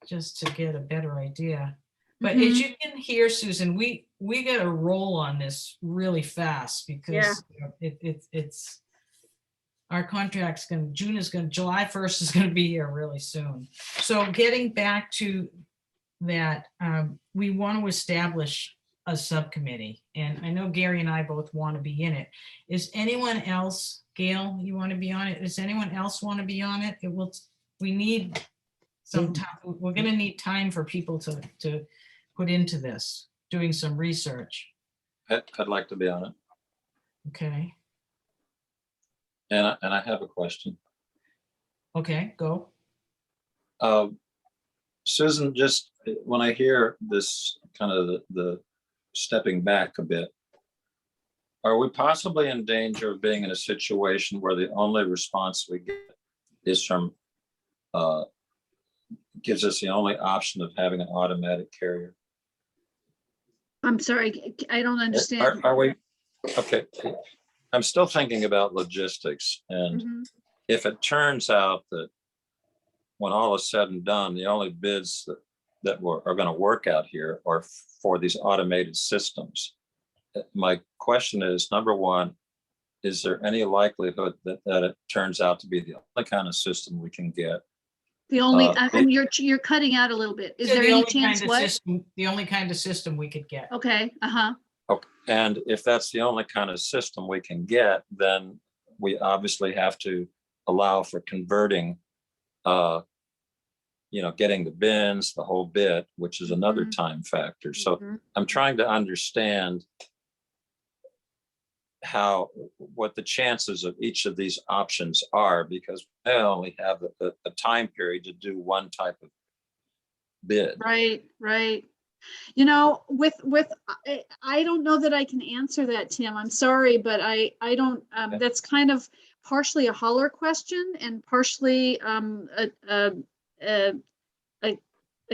Speaker 2: just to get a better idea. But as you can hear, Susan, we got to roll on this really fast because it's our contract's July 1st is going to be here really soon. So getting back to that, we want to establish a subcommittee, and I know Gary and I both want to be in it. Is anyone else, Gail, you want to be on it? Does anyone else want to be on it? We need some time. We're going to need time for people to put into this, doing some research.
Speaker 6: I'd like to be on it.
Speaker 2: Okay.
Speaker 6: And I have a question.
Speaker 2: Okay, go.
Speaker 6: Susan, just when I hear this kind of the stepping back a bit, are we possibly in danger of being in a situation where the only response we get is from, gives us the only option of having an automatic carrier?
Speaker 8: I'm sorry, I don't understand.
Speaker 6: Are we, okay, I'm still thinking about logistics, and
Speaker 8: Mhm.
Speaker 6: if it turns out that when all is said and done, the only bids that are going to work out here are for these automated systems. My question is, number one, is there any likelihood that it turns out to be the only kind of system we can get?
Speaker 8: The only, and you're cutting out a little bit. Is there any chance what?
Speaker 2: The only kind of system we could get.
Speaker 8: Okay, uh-huh.
Speaker 6: Okay. And if that's the only kind of system we can get, then we obviously have to allow for converting, getting the bins, the whole bit, which is another time factor. So I'm trying to understand what the chances of each of these options are, because I only have a time period to do one type of bid.
Speaker 8: Right. I don't know that I can answer that, Tim. I'm sorry, but I don't, that's kind of partially a holler question and partially a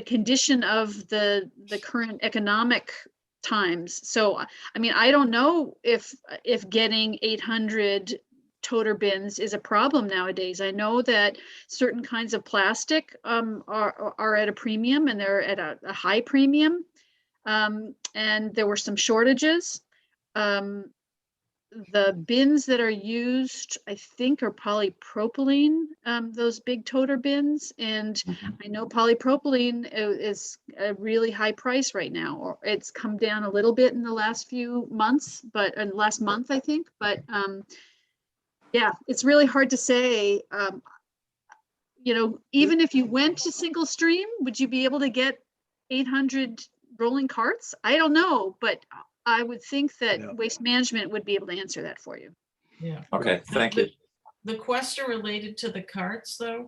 Speaker 8: condition of the current economic times. So, I mean, I don't know if getting 800 toter bins is a problem nowadays. I know that certain kinds of plastic are at a premium, and they're at a high premium. And there were some shortages. The bins that are used, I think, are polypropylene, those big toter bins. And I know polypropylene is a really high price right now, or it's come down a little bit in the last few months, but in last month, I think. But yeah, it's really hard to say. Even if you went to single stream, would you be able to get 800 rolling carts? I don't know, but I would think that Waste Management would be able to answer that for you.
Speaker 2: Yeah.
Speaker 6: Okay, thank you.
Speaker 2: The question related to the carts, though,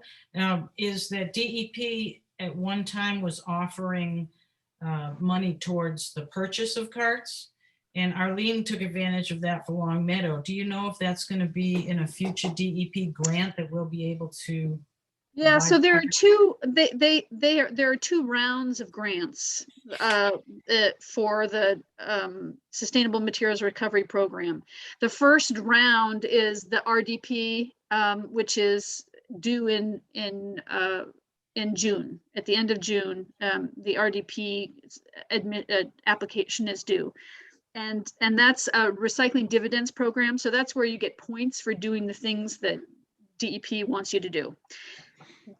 Speaker 2: is that DEP at one time was offering money towards the purchase of carts, and Arlene took advantage of that for Long Meadow. Do you know if that's going to be in a future DEP grant that we'll be able to?
Speaker 8: Yeah, so there are two. There are two rounds of grants for the Sustainable Materials Recovery Program. The first round is the RDP, which is due in June. At the end of June, the RDP application is due, and that's a recycling dividends program. So that's where you get points for doing the things that DEP wants you to do.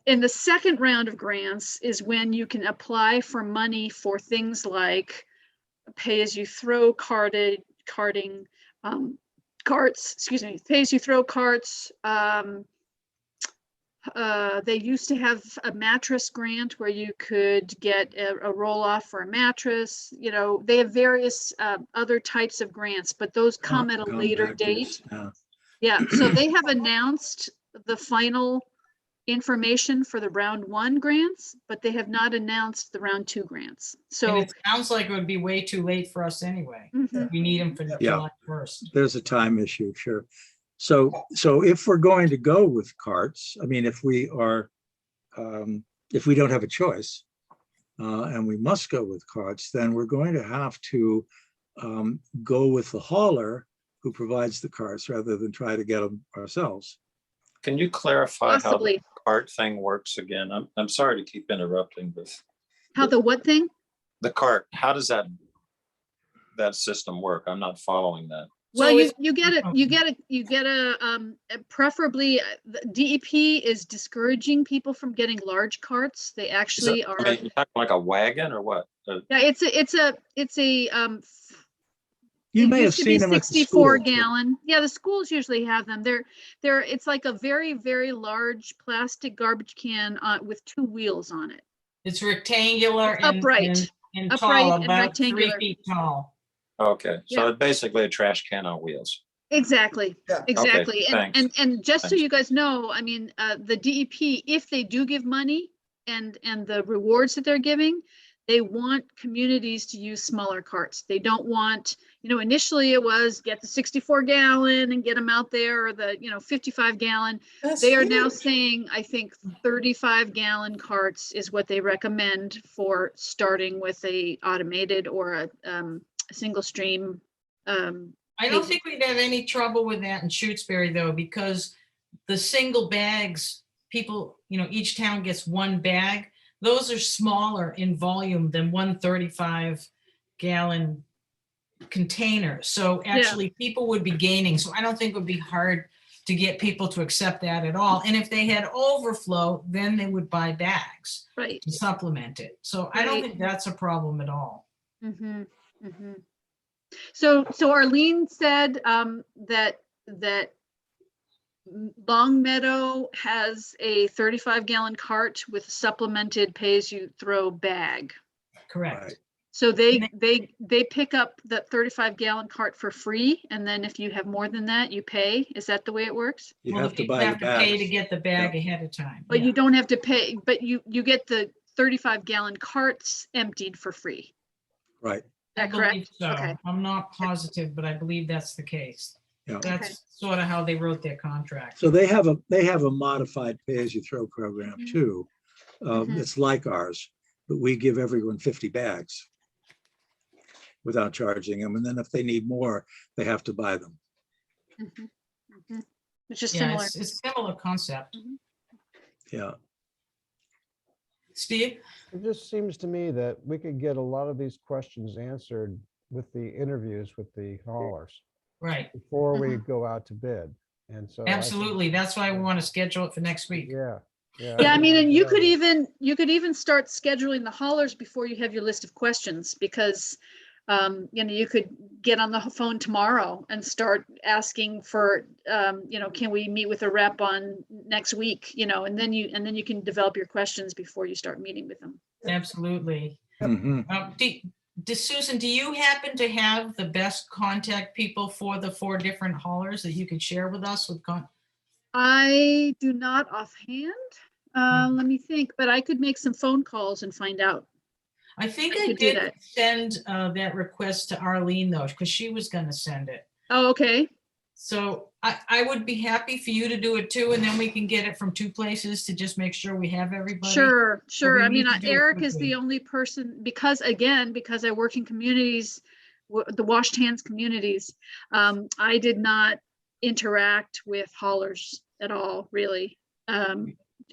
Speaker 8: In the second round of grants is when you can apply for money for things like pay-as-you-throw carts, pay-as-you-throw carts, They used to have a mattress grant where you could get a roll-off for a mattress. You know, they have various other types of grants, but those come at a later
Speaker 3: Compactors,
Speaker 8: date.
Speaker 3: yeah.
Speaker 8: Yeah, so they have announced the final information for the round 1 grants, but they have not announced the round 2 grants.
Speaker 2: And
Speaker 8: So
Speaker 2: it sounds like it would be way too late for us anyway.
Speaker 8: mhm,
Speaker 2: We need them for
Speaker 3: Yeah.
Speaker 2: July 1st.
Speaker 3: There's a time issue, sure. So if we're going to go with carts, I mean, if we are, if we don't have a choice, and we must go with carts, then we're going to have to go with the hauler who provides the carts rather than try to get them ourselves.
Speaker 6: Can you clarify how the
Speaker 8: possibly.
Speaker 6: cart thing works again? I'm sorry to keep interrupting, but
Speaker 8: How the what thing?
Speaker 6: the cart, how does that system work? I'm not following that.
Speaker 8: Well,
Speaker 2: So
Speaker 8: you,
Speaker 2: it's-
Speaker 8: you get it,
Speaker 2: okay.
Speaker 8: you get preferably, the DEP is discouraging people from getting large carts. They
Speaker 6: Is
Speaker 8: actually
Speaker 6: it,
Speaker 8: are,
Speaker 6: I mean, you're talking like a wagon or what?
Speaker 8: yeah, it's a,
Speaker 3: You
Speaker 8: it
Speaker 3: may have
Speaker 8: used to be
Speaker 3: seen them at the
Speaker 8: 64
Speaker 3: school.
Speaker 8: gallon. Yeah, the schools usually have them. It's like a very, very large plastic garbage can with 2 wheels on it.
Speaker 2: It's rectangular
Speaker 8: It's
Speaker 2: and,
Speaker 8: upright.
Speaker 2: and
Speaker 8: Upright
Speaker 2: tall,
Speaker 8: and
Speaker 2: about 3
Speaker 8: rectangular.
Speaker 2: feet tall.
Speaker 6: Okay, so
Speaker 8: Yeah.
Speaker 6: it's basically a trash can on wheels.
Speaker 8: Exactly,
Speaker 1: Yeah.
Speaker 8: exactly.
Speaker 6: thanks.
Speaker 8: And just so
Speaker 6: Thanks.
Speaker 8: you guys know, I mean, the DEP, if they do give money and the rewards that they're giving, they want communities to use smaller carts. They don't want, you know, initially it was get the 64 gallon and get them out there, or the, 55 gallon.
Speaker 1: That's
Speaker 8: They are now
Speaker 1: huge.
Speaker 8: saying, I think 35 gallon carts is what they recommend for starting with a automated or a single stream.
Speaker 2: I don't think we'd have any trouble with that in Shutesbury though, because the single bags, people, each town gets 1 bag. Those are smaller in volume than 135 gallon container. So actually people would be gaining. So I don't think it would be hard to get people to accept that at all. And if they had overflow, then they would buy bags
Speaker 8: Right.
Speaker 2: to supplement it. So I don't
Speaker 8: Right.
Speaker 2: think that's a problem at all.
Speaker 8: Mm-hmm, mm-hmm. So Arlene said that Long Meadow has a 35 gallon cart with supplemented pay-as-you-throw bag.
Speaker 2: Correct.
Speaker 3: Right.
Speaker 8: So they pick up that 35 gallon cart for free, and then if you have more than that, you pay. Is that the way it works?
Speaker 3: You
Speaker 2: Well,
Speaker 3: have to
Speaker 2: people
Speaker 3: buy the
Speaker 2: have to pay to
Speaker 3: bags.
Speaker 2: get the bag ahead of time.
Speaker 8: But
Speaker 2: Yeah.
Speaker 8: you don't have to pay, but you get the 35 gallon carts emptied for free.
Speaker 3: Right.
Speaker 8: Is
Speaker 2: I
Speaker 8: that
Speaker 2: believe
Speaker 8: correct?
Speaker 2: so.
Speaker 8: Okay.
Speaker 2: I'm not positive, but I believe that's the case.
Speaker 3: Yeah.
Speaker 2: That's
Speaker 8: Okay.
Speaker 2: sort of how they wrote their contract.
Speaker 3: So they have a modified pay-as-you-throw program too.
Speaker 8: Mhm.
Speaker 3: It's like ours, but we give everyone 50 bags without charging them. And then if they need more, they have to buy them.
Speaker 8: Mhm, mhm. Which is
Speaker 2: Yeah,
Speaker 8: similar.
Speaker 2: it's a similar concept.
Speaker 3: Yeah.
Speaker 2: Steve?
Speaker 4: It just seems to me that we could get a lot of these questions answered with the interviews with the haulers
Speaker 2: Right.
Speaker 4: before we go out to bid. And so. I think-
Speaker 2: Absolutely. That's why we want to schedule it for next week.
Speaker 4: Yeah. Yeah.
Speaker 8: Yeah, I
Speaker 4: think
Speaker 8: mean,
Speaker 4: it's a
Speaker 8: and
Speaker 4: good idea.
Speaker 8: you could even start scheduling the haulers before you have your list of questions, because you could get on the phone tomorrow and start asking for, can we meet with a rep on next week, and then you can develop your questions before you start meeting with them.
Speaker 2: Absolutely.
Speaker 3: Mhm.
Speaker 2: Susan, do you happen to have the best contact people for the 4 different haulers that you could share with us with
Speaker 8: I do not offhand.
Speaker 2: Hmm.
Speaker 8: Let me think, but I could make some phone calls and find out.
Speaker 2: I think
Speaker 8: I
Speaker 2: I
Speaker 8: could do
Speaker 2: did
Speaker 8: that.
Speaker 2: send that request to Arlene though, because she was going to send it.
Speaker 8: Oh, okay.
Speaker 2: So I would be happy for you to do it too, and then we can get it from 2 places to just make sure we have everybody.
Speaker 8: Sure.
Speaker 2: we
Speaker 8: I mean,
Speaker 2: need to do it
Speaker 8: Eric is
Speaker 2: quickly.
Speaker 8: the only person, because I work in communities, the washed hands communities. I did not interact with haulers at all, really.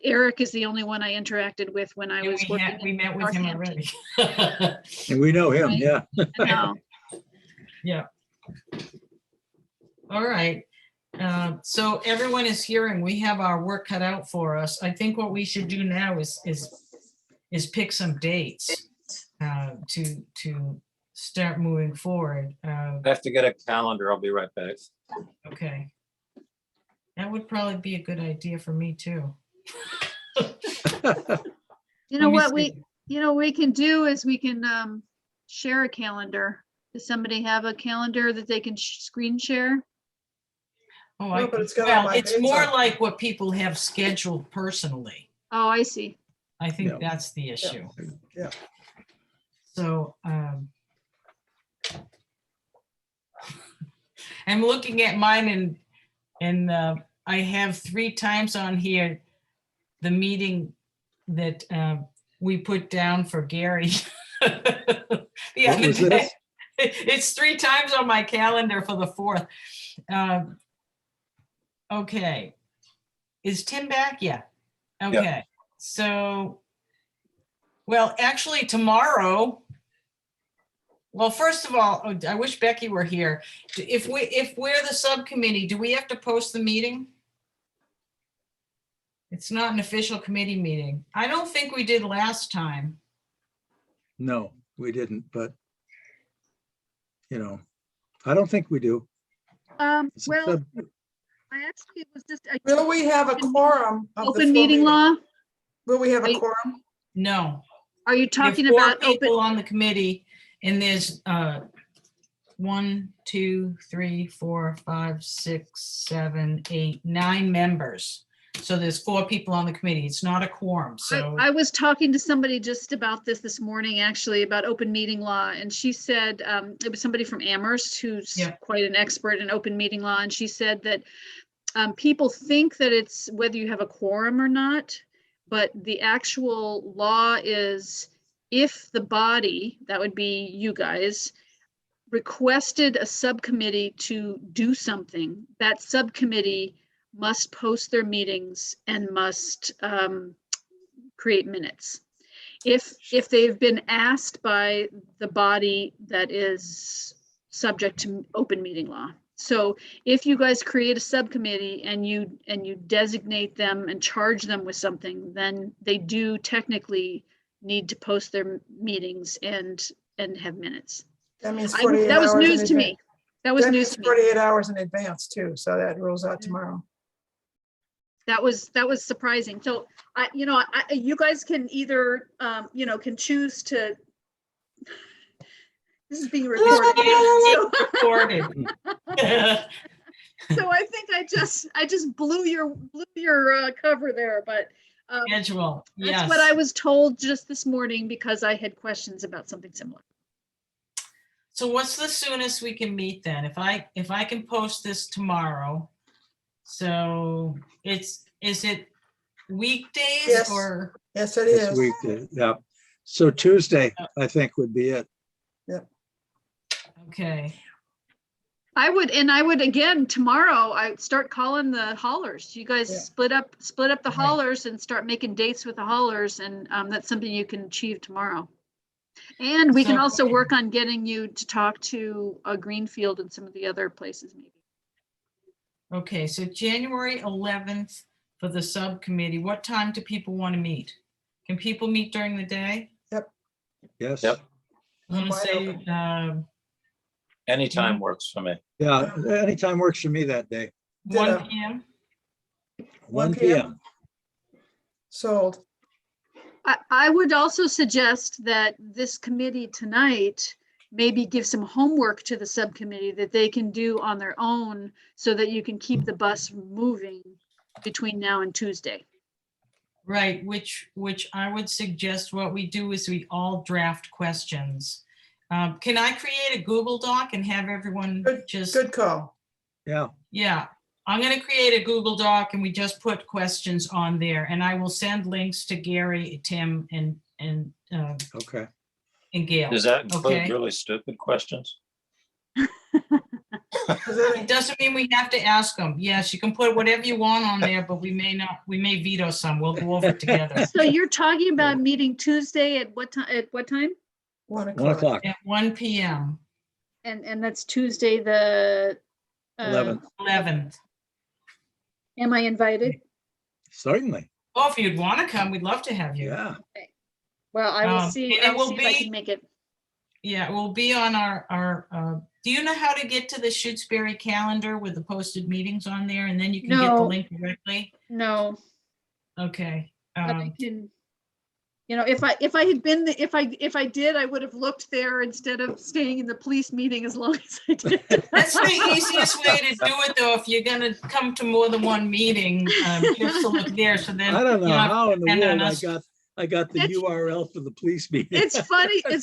Speaker 8: Eric is the only one I interacted with when I
Speaker 2: And
Speaker 8: was working.
Speaker 2: we
Speaker 8: in
Speaker 2: met with him
Speaker 8: Northampton.
Speaker 2: already.
Speaker 3: And we know him,
Speaker 8: Right.
Speaker 3: yeah.
Speaker 8: I know.
Speaker 2: Yeah. All right. So everyone is hearing, we have our work cut out for us. I think what we should do now is pick some dates to start moving forward.
Speaker 6: I have to get a calendar. I'll be right back.
Speaker 2: Okay. That would probably be a good idea for me too.
Speaker 8: You know
Speaker 2: Let me
Speaker 8: what
Speaker 2: see.
Speaker 8: we can do is we can share a calendar. Does somebody have a calendar that they can screen share?
Speaker 2: Oh,
Speaker 1: No, but it's got all
Speaker 2: well,
Speaker 1: my
Speaker 2: it's
Speaker 1: dates
Speaker 2: more
Speaker 1: on.
Speaker 2: like what people have scheduled personally.
Speaker 8: Oh, I see.
Speaker 2: I think
Speaker 3: Yeah.
Speaker 2: that's the issue.
Speaker 1: Yeah.
Speaker 2: So, I'm looking at mine and I have 3 times on here the meeting that we put down for Gary. The
Speaker 3: What
Speaker 2: other
Speaker 3: was
Speaker 2: day.
Speaker 3: this?
Speaker 2: It's 3 times on my calendar for the 4th. Okay. Is Tim back? Yeah. Okay. So, well, actually tomorrow, well, first of all, I wish Becky were here. If we're the subcommittee, do we have to post the meeting? It's not an official committee meeting. I don't think we did last time.
Speaker 3: No, we didn't, but I don't think we do. It's a
Speaker 8: Well,
Speaker 3: sub-
Speaker 8: I actually was just.
Speaker 1: Will we have a quorum of the
Speaker 8: Open
Speaker 1: full
Speaker 8: meeting law?
Speaker 1: Will we have
Speaker 8: Are
Speaker 1: a
Speaker 8: you-
Speaker 1: quorum?
Speaker 2: No.
Speaker 8: Are you
Speaker 2: We have
Speaker 8: talking
Speaker 2: 4
Speaker 8: about open?
Speaker 2: people on the committee, and there's 1, 2, 3, 4, 5, 6, 7, 8, 9 members. So there's 4 people on the committee. It's not a quorum. So
Speaker 8: I was talking to somebody just about this morning, actually, about open meeting law, and she said, it was somebody from Amherst who's
Speaker 2: Yeah.
Speaker 8: quite an expert in open meeting law, and she said that people think that it's whether you have a quorum or not, but the actual law is if the body, that would be you guys, requested a subcommittee to do something, that subcommittee must post their meetings and must create minutes. If they've been asked by the body that is subject to open meeting law. So if you guys create a subcommittee and you designate them and charge them with something, then they do technically need to post their meetings and have minutes.
Speaker 1: That means 48
Speaker 8: That was
Speaker 1: hours in
Speaker 8: news to me.
Speaker 1: advance.
Speaker 8: That was
Speaker 1: That
Speaker 8: news
Speaker 1: means
Speaker 8: to me.
Speaker 1: 48 hours in advance too, so that rules out tomorrow.
Speaker 8: That was surprising. So you guys can either, can choose to. This is being recorded. So
Speaker 2: recorded.
Speaker 8: so I think I just blew your cover there, but
Speaker 2: Schedule.
Speaker 8: that's
Speaker 2: Yes.
Speaker 8: what I was told just this morning because I had questions about something similar.
Speaker 2: So what's the soonest we can meet then? If I can post this tomorrow, so is it weekdays
Speaker 1: Yes.
Speaker 2: or?
Speaker 1: Yes, it
Speaker 3: This
Speaker 1: is.
Speaker 3: week, yeah. So Tuesday, I think would be it.
Speaker 2: Okay.
Speaker 8: I would again tomorrow. I start calling the haulers. You guys
Speaker 1: Yeah.
Speaker 8: split up the
Speaker 2: Right.
Speaker 8: haulers and start making dates with the haulers, and that's something you can achieve tomorrow. And we can
Speaker 2: So-
Speaker 8: also work on getting you to talk to Greenfield and some of the other places maybe.
Speaker 2: Okay, so January 11th for the subcommittee. What time do people want to meet? Can people meet during the day?
Speaker 3: Yes.
Speaker 6: Yep.
Speaker 2: I'm gonna
Speaker 1: wide
Speaker 2: say,
Speaker 1: open.
Speaker 6: Anytime works for me.
Speaker 3: Yeah, anytime works for me that day.
Speaker 2: 1
Speaker 1: Ditto.
Speaker 2: PM.
Speaker 3: 1
Speaker 1: 1 p.m.
Speaker 3: PM.
Speaker 1: Sold.
Speaker 8: I would also suggest that this committee tonight maybe give some homework to the subcommittee that they can do on their own so that you can keep the bus moving between now and Tuesday.
Speaker 2: Right, which I would suggest what we do is we all draft questions. Can I create a Google Doc and have everyone
Speaker 1: Good,
Speaker 2: just,
Speaker 1: good call.
Speaker 3: Yeah,
Speaker 2: yeah, I'm gonna create a Google Doc and we just put questions on there and I will send links to Gary, Tim and
Speaker 3: okay.
Speaker 2: Gail.
Speaker 6: Does that include
Speaker 2: Okay.
Speaker 6: really stupid questions?
Speaker 2: It doesn't mean we have to ask them. Yes, you can put whatever you want on there, but we may veto some. We'll go over it together.
Speaker 8: So you're talking about meeting Tuesday at what time? At what time?
Speaker 1: 1
Speaker 3: 1
Speaker 1: o'clock.
Speaker 3: o'clock,
Speaker 2: At 1 PM,
Speaker 8: And that's Tuesday the
Speaker 3: 11th.
Speaker 2: 11th.
Speaker 8: Am I invited?
Speaker 3: Certainly,
Speaker 2: Oh, if you'd want to come, we'd love to have you.
Speaker 3: yeah.
Speaker 8: Well, I will
Speaker 2: And
Speaker 8: see.
Speaker 2: it
Speaker 8: I'll
Speaker 2: will
Speaker 8: see if I
Speaker 2: be-
Speaker 8: can make it.
Speaker 2: Yeah, it will be on our, do you know how to get to the Shutesbury calendar with the posted meetings on there? And then you can get the
Speaker 8: No.
Speaker 2: link directly?
Speaker 8: No.
Speaker 2: Okay.
Speaker 8: But I can, you know, if I had been, if I did, I would have looked there instead of staying in the police meeting as long as I did.
Speaker 2: That's the easiest way to do it, though, if you're gonna come to more than one meeting, just to look there, so then.
Speaker 3: I don't know
Speaker 2: you have to
Speaker 3: how in the
Speaker 2: depend on
Speaker 3: world
Speaker 2: us.
Speaker 3: I got the
Speaker 8: It's-
Speaker 3: URL for the police meeting.
Speaker 8: It's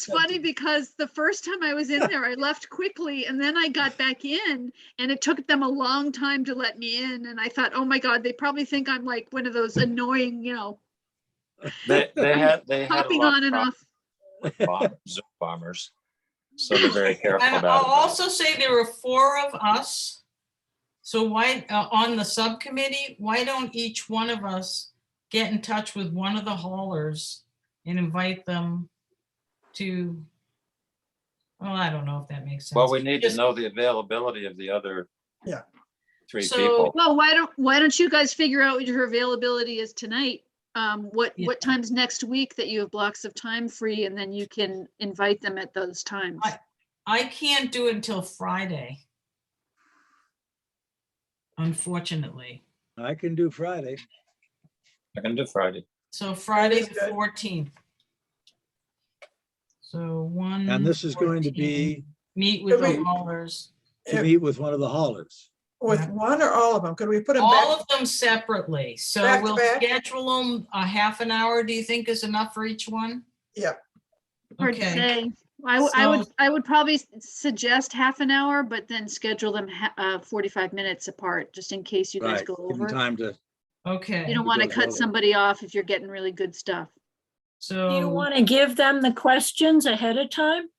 Speaker 8: funny because the first time I was in there, I left quickly and then I got back in and it took them a long time to let me in. And I thought, oh my God, they probably think I'm like one of those annoying, you know,
Speaker 6: They had a
Speaker 8: hopping
Speaker 6: lot
Speaker 8: on and
Speaker 6: of
Speaker 8: off.
Speaker 6: Zoom bombers. So they're very careful
Speaker 2: And
Speaker 6: about
Speaker 2: I'll
Speaker 6: it.
Speaker 2: also say there were 4 of us. So why, on the subcommittee, why don't each one of us get in touch with one of the haulers and invite them to, well, I don't know if that makes sense.
Speaker 6: Well, we need to
Speaker 2: Just-
Speaker 6: know the availability of the other
Speaker 1: Yeah.
Speaker 6: 3
Speaker 2: So-
Speaker 6: people.
Speaker 8: Well, why don't you guys figure out what your availability is tonight?
Speaker 2: Yeah.
Speaker 8: What times next week that you have blocks of time free and then you can invite them at those times.
Speaker 2: I can't do it until Friday. Unfortunately.
Speaker 3: I can do Friday.
Speaker 6: I can do Friday.
Speaker 2: So Friday
Speaker 1: is
Speaker 2: the
Speaker 1: good.
Speaker 2: 14th. So 1.
Speaker 3: And this is going to be
Speaker 2: Meet with
Speaker 1: Could
Speaker 2: the
Speaker 1: we-
Speaker 2: haulers.
Speaker 3: to meet with one of the haulers.
Speaker 1: With
Speaker 2: Yeah.
Speaker 1: one or all of them? Could we put them
Speaker 2: All
Speaker 1: back?
Speaker 2: of them separately. So
Speaker 1: Back to
Speaker 2: we'll
Speaker 1: back?
Speaker 2: schedule them a half an hour. Do you think is enough for each one?
Speaker 1: Yeah.
Speaker 8: Hard to
Speaker 2: Okay.
Speaker 8: say.
Speaker 2: So-
Speaker 8: I would probably suggest half an hour, but then schedule them 45 minutes apart, just in case you guys
Speaker 3: Right.
Speaker 8: go
Speaker 3: Give them
Speaker 8: over.
Speaker 3: time to,
Speaker 2: Okay.
Speaker 8: You don't want to
Speaker 3: goes
Speaker 8: cut
Speaker 3: over.
Speaker 8: somebody off if you're getting really good stuff.
Speaker 5: Do you
Speaker 2: So
Speaker 5: want to give them the questions ahead of time?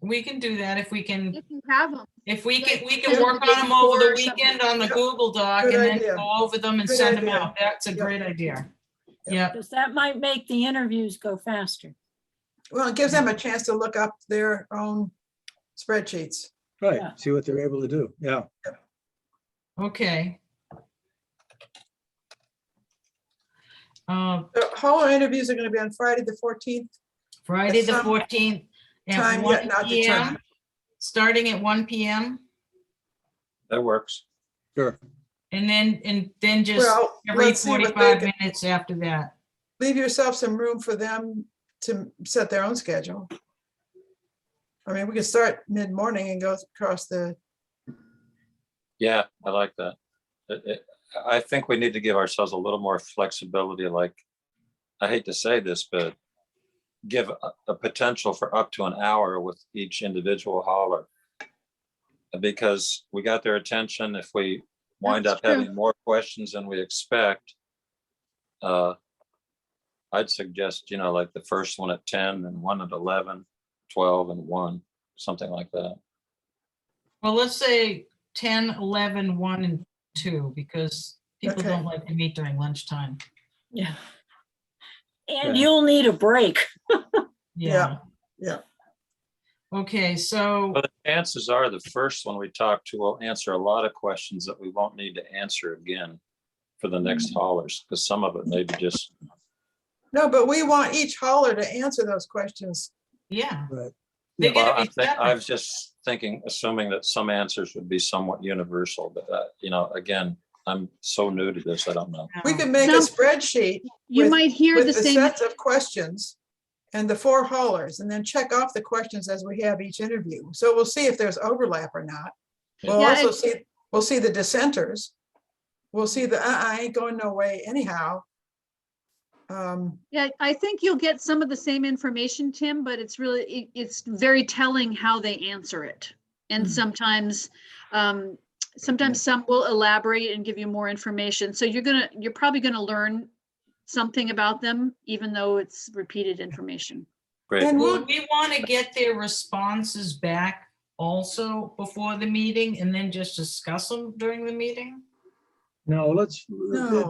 Speaker 2: we can do that if we can,
Speaker 8: If you have them.
Speaker 2: we
Speaker 8: Yeah,
Speaker 2: can work
Speaker 8: the day
Speaker 2: on them over the
Speaker 8: before or something.
Speaker 2: weekend on the
Speaker 1: Yep.
Speaker 2: Google Doc
Speaker 1: Good
Speaker 2: and then
Speaker 1: idea.
Speaker 2: go over them and
Speaker 1: Good
Speaker 2: send them
Speaker 1: idea.
Speaker 2: out. That's a
Speaker 1: Yep.
Speaker 2: great idea.
Speaker 1: Yep.
Speaker 2: Yep.
Speaker 5: Because that might make the interviews go faster.
Speaker 1: Well, it gives them a chance to look up their own spreadsheets.
Speaker 3: right,
Speaker 5: Yeah.
Speaker 3: see what they're able to do. Yeah.
Speaker 2: Okay.
Speaker 1: The whole interviews are going to be on Friday, the 14th.
Speaker 2: Friday, the
Speaker 1: some
Speaker 2: 14th at
Speaker 1: time yet
Speaker 2: 1
Speaker 1: not
Speaker 2: PM,
Speaker 1: determined.
Speaker 2: starting at 1 PM.
Speaker 6: That works.
Speaker 3: Sure.
Speaker 2: And then just
Speaker 1: Well,
Speaker 2: every
Speaker 1: let's see what they
Speaker 2: 45
Speaker 1: can,
Speaker 2: minutes after that.
Speaker 1: leave yourself some room for them to set their own schedule. I mean, we could start mid-morning and go across the,
Speaker 6: Yeah, I like that. I think we need to give ourselves a little more flexibility, like, I hate to say this, but give a potential for up to an hour with each individual hauler. Because we got their attention. If we wind
Speaker 8: That's
Speaker 6: up
Speaker 8: true.
Speaker 6: having more questions than we expect, I'd suggest, like the first one at 10 and one at 11, 12 and 1, something like that.
Speaker 2: Well, let's say 10, 11, 1 and 2, because people
Speaker 1: Okay.
Speaker 2: don't like to meet during lunchtime.
Speaker 5: Yeah. And
Speaker 3: Yeah.
Speaker 5: you'll need a break.
Speaker 2: Yeah.
Speaker 1: yeah.
Speaker 2: Okay, so,
Speaker 6: But the chances are the first one we talk to will answer a lot of questions that we won't need to answer again for the next haulers, because some of it may be just,
Speaker 1: No, but we want each hauler to answer those questions.
Speaker 2: yeah.
Speaker 3: Right.
Speaker 2: They're
Speaker 6: well,
Speaker 2: gonna be
Speaker 6: I
Speaker 2: separate.
Speaker 6: was just thinking, assuming that some answers would be somewhat universal, but again, I'm so new to this, I don't know.
Speaker 1: We
Speaker 2: No.
Speaker 1: could make a
Speaker 8: No.
Speaker 1: spreadsheet
Speaker 8: You
Speaker 1: With-
Speaker 8: might hear
Speaker 1: with
Speaker 8: the
Speaker 1: the
Speaker 8: same,
Speaker 1: sets of questions and the 4 haulers, and then check off the questions as we have each interview. So we'll see if there's overlap or not. We'll
Speaker 8: Yeah,
Speaker 1: also
Speaker 8: and-
Speaker 1: we'll see the dissenters. We'll see the, I ain't going no way anyhow.
Speaker 8: yeah, I think you'll get some of the same information, Tim, but it's really, it's very telling how they answer it. And
Speaker 1: Mhm.
Speaker 8: sometimes some will elaborate and give you more information. So you're probably gonna learn something about them, even though it's repeated information.
Speaker 6: Great.
Speaker 1: And
Speaker 2: Will
Speaker 1: we'll,
Speaker 2: we want to get their responses back also before the meeting and then just discuss them during the meeting?
Speaker 3: No,
Speaker 1: No.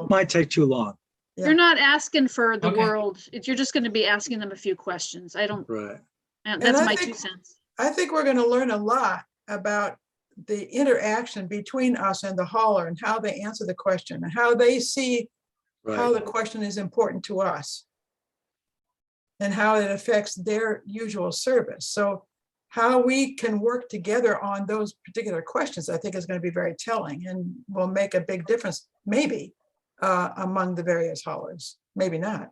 Speaker 3: it might take too long.
Speaker 1: Yeah.
Speaker 8: You're not asking for the
Speaker 2: Okay.
Speaker 8: world. You're just gonna be asking them a few questions.
Speaker 3: Right.
Speaker 8: That's
Speaker 1: I
Speaker 8: my
Speaker 1: think-
Speaker 8: 2 cents.
Speaker 1: I think we're going to learn a lot about the interaction between us and the hauler and how they answer the question and how they see how
Speaker 3: Right.
Speaker 1: the question is important to us and how it affects their usual service. So how we can work together on those particular questions, I think is going to be very telling and will make a big difference, maybe, among the various haulers. Maybe not.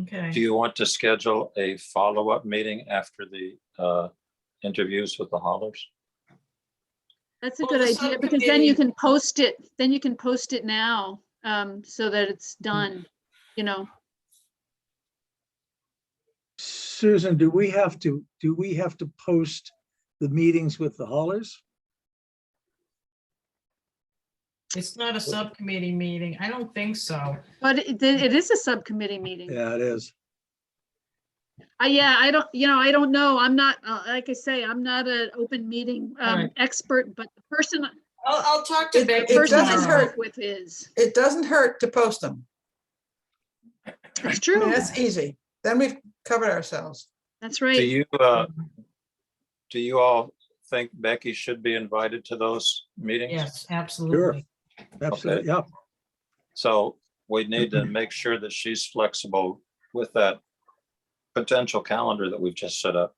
Speaker 2: Okay.
Speaker 6: Do you want to schedule a follow-up meeting after the interviews with the haulers?
Speaker 8: That's a
Speaker 2: Well,
Speaker 8: good
Speaker 2: the
Speaker 8: idea, because then you
Speaker 2: subcommittee-
Speaker 8: can post it, now, so that it's done, you know.
Speaker 3: Susan, do we have to post the meetings with the haulers?
Speaker 2: It's not a subcommittee meeting. I don't think so.
Speaker 8: But it is a subcommittee meeting.
Speaker 3: Yeah, it is.
Speaker 8: Yeah, I don't know. I'm not, like I say, I'm not an open meeting
Speaker 2: Right.
Speaker 8: expert, but the person,
Speaker 2: I'll talk to
Speaker 1: It-
Speaker 2: Becky.
Speaker 1: it
Speaker 8: person I
Speaker 1: doesn't
Speaker 2: tomorrow.
Speaker 1: hurt.
Speaker 8: spoke with is.
Speaker 1: It doesn't hurt to post them.
Speaker 8: It's
Speaker 1: I mean,
Speaker 8: true.
Speaker 1: that's easy. Then we've covered ourselves.
Speaker 8: That's
Speaker 6: Do
Speaker 8: right.
Speaker 6: you all think Becky should be invited to those meetings?
Speaker 2: Yes, absolutely.
Speaker 3: Absolutely, yeah.
Speaker 6: So we need to make sure that she's flexible with that potential calendar that we've just set up.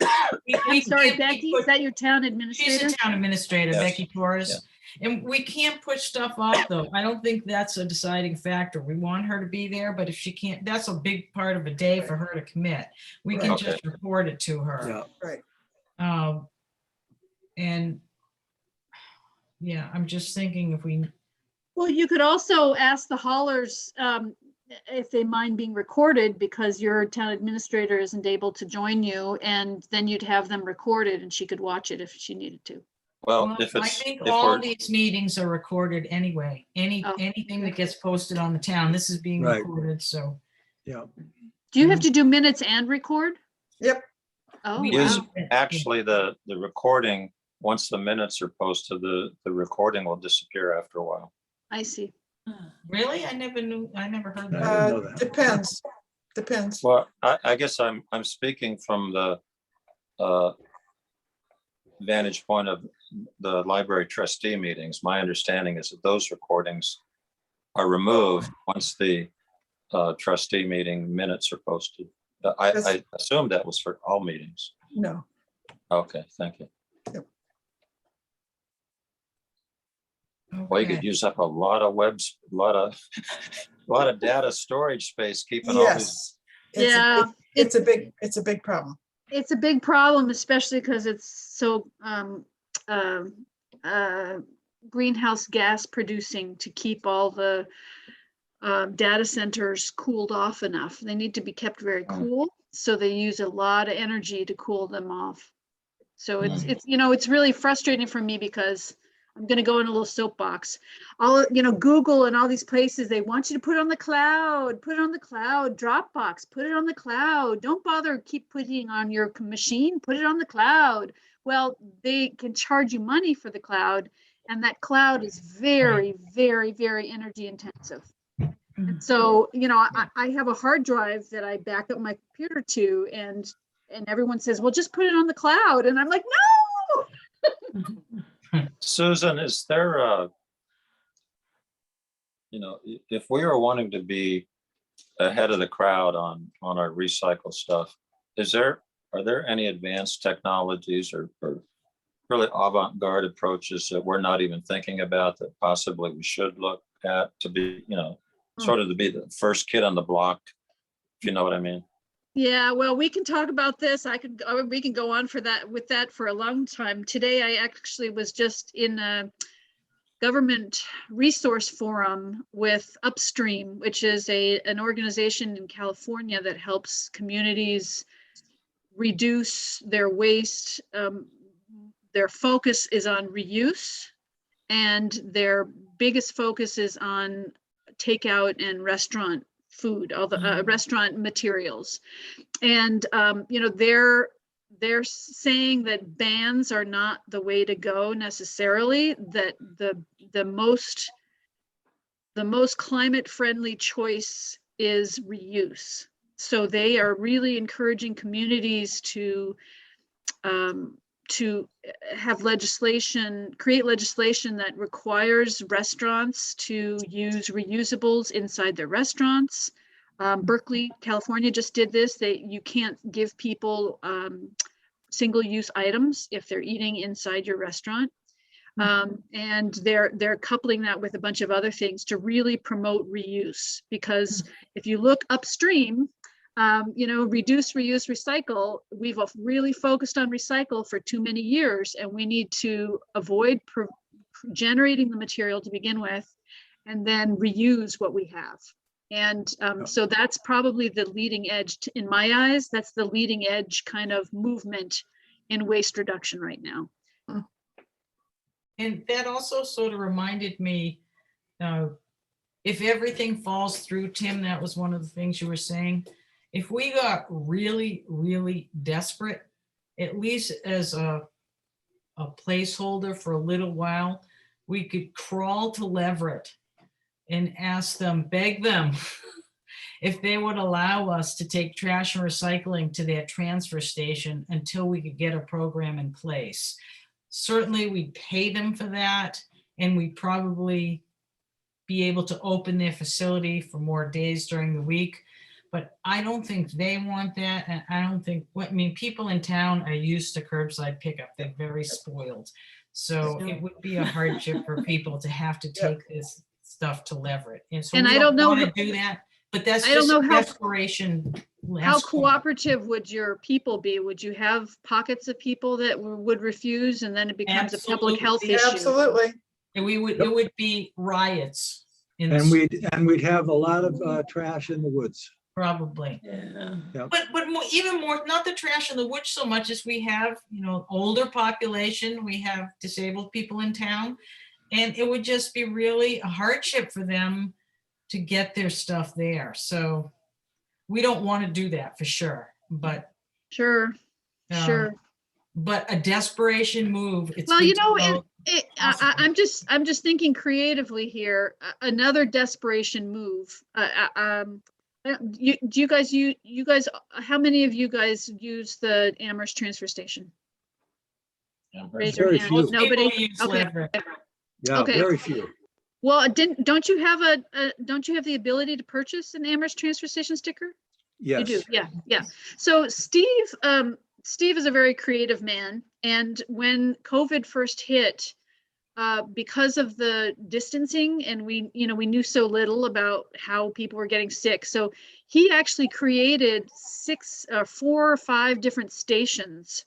Speaker 8: I'm sorry,
Speaker 2: can't
Speaker 8: Becky,
Speaker 2: put-
Speaker 8: is that your town
Speaker 2: She's
Speaker 8: administrator?
Speaker 2: the town administrator,
Speaker 6: Yes.
Speaker 2: Becky Torres. And we can't push stuff off, though. I don't think that's a deciding factor. We want her to be there, but if she can't, that's a big part of a day for her to commit. We can
Speaker 6: Right.
Speaker 2: just report it to her.
Speaker 3: Yeah.
Speaker 2: And yeah, I'm just thinking if we,
Speaker 8: Well, you could also ask the haulers if they mind being recorded, because your town administrator isn't able to join you, and then you'd have them recorded and she could watch it if she needed to.
Speaker 6: Well,
Speaker 2: well,
Speaker 6: if
Speaker 2: I
Speaker 6: it's,
Speaker 2: think
Speaker 6: if
Speaker 2: all
Speaker 6: we're,
Speaker 2: these meetings are recorded anyway.
Speaker 8: Oh.
Speaker 2: Anything that gets posted on the town, this is being
Speaker 3: Right.
Speaker 2: recorded, so.
Speaker 3: Yeah.
Speaker 8: Do you have to do minutes and record?
Speaker 1: Yep.
Speaker 8: Oh,
Speaker 2: we
Speaker 6: Use-
Speaker 8: wow.
Speaker 2: do-
Speaker 6: actually, the recording, once the minutes are posted, the recording will disappear after a while.
Speaker 8: I see.
Speaker 2: Really? I never heard
Speaker 3: I
Speaker 2: that.
Speaker 3: didn't know that.
Speaker 1: Depends.
Speaker 6: Well, I guess I'm speaking from the vantage point of the library trustee meetings. My understanding is that those recordings are removed once the trustee meeting minutes are posted. I assumed that was for all meetings.
Speaker 1: No.
Speaker 6: Okay, thank you. Well, you
Speaker 2: Okay.
Speaker 6: could use up a lot of a lot of data storage space keeping all these.
Speaker 1: Yes.
Speaker 8: Yeah,
Speaker 1: It's a big problem.
Speaker 8: it's a big problem, especially because it's so greenhouse gas producing to keep all the data centers cooled off enough. They need to be kept very cool, so they use a lot of energy to cool them off. So it's really frustrating for me, because I'm going to go in a little soapbox. Google and all these places, they want you to put it on the cloud, Dropbox, put it on the cloud. Don't bother keep putting on your machine, put it on the cloud. Well, they can charge you money for the cloud, and that cloud is very, very, very energy intensive. And so, I have a hard drive that I back up my computer to, and everyone says, well, just put it on the cloud. And I'm like, no.
Speaker 6: Susan, is there if we are wanting to be ahead of the crowd on our recycle stuff, are there any advanced technologies or really avant-garde approaches that we're not even thinking about that possibly we should look at to be, sort of to be the first kid on the block, if you know what I mean?
Speaker 8: Yeah, well, we can talk about this. We can go on with that for a long time. Today, I actually was just in a government resource forum with Upstream, which is an organization in California that helps communities reduce their waste. Their focus is on reuse, and their biggest focus is on takeout and restaurant food, all the restaurant materials. And they're saying that bans are not the way to go necessarily, that the most climate friendly choice is reuse. So they are really encouraging communities to have create legislation that requires restaurants to use reusables inside their restaurants. Berkeley, California just did this. You can't give people single-use items if they're eating inside your restaurant. And they're coupling that with a bunch of other things to really promote reuse. Because if you look upstream, reduce, reuse, recycle, we've really focused on recycle for too many years, and we need to avoid generating the material to begin with, and then reuse what we have. And so that's probably the leading edge, in my eyes, that's the leading edge kind of movement in waste reduction right now.
Speaker 2: And that also sort of reminded me, if everything falls through, Tim, that was one of the things you were saying. If we got really, really desperate, at least as a placeholder for a little while, we could crawl to Leverett and ask them, beg them, if they would allow us to take trash and recycling to their transfer station until we could get a program in place. Certainly we'd pay them for that, and we'd probably be able to open their facility for more days during the week. But I don't think they want that. And I don't think, people in town are used to curbside pickup. They're very spoiled. So it would be a hardship for people to have to take this stuff to Leverett. And so
Speaker 8: And
Speaker 2: we
Speaker 8: I don't know
Speaker 2: want to do that, but that's
Speaker 8: I don't
Speaker 2: just
Speaker 8: know how-
Speaker 2: desperation.
Speaker 8: How cooperative would your people be? Would you have pockets of people that would refuse, and then it becomes a public health issue?
Speaker 1: Absolutely.
Speaker 2: And it would be riots.
Speaker 3: And we'd have a lot of trash in the woods.
Speaker 2: Probably.
Speaker 5: Yeah.
Speaker 2: But even more, not the trash in the woods so much as we have, older population, we have disabled people in town. And it would just be really a hardship for them to get their stuff there. So we don't want to do that for sure, but.
Speaker 8: Sure.
Speaker 2: But a desperation move.
Speaker 8: I'm just thinking creatively here. Another desperation move. Do you guys? How many of you guys use the Amherst transfer station? Raise your
Speaker 3: Very
Speaker 8: hand.
Speaker 3: few.
Speaker 8: Nobody. Okay.
Speaker 3: Yeah,
Speaker 8: Okay.
Speaker 3: very few.
Speaker 8: Well, don't you have the ability to purchase an Amherst transfer station sticker?
Speaker 3: Yes.
Speaker 8: You do, yeah. So Steve is a very creative man, and when COVID first hit, because of the distancing, and we knew so little about how people were getting sick, so he actually created 4 or 5 different stations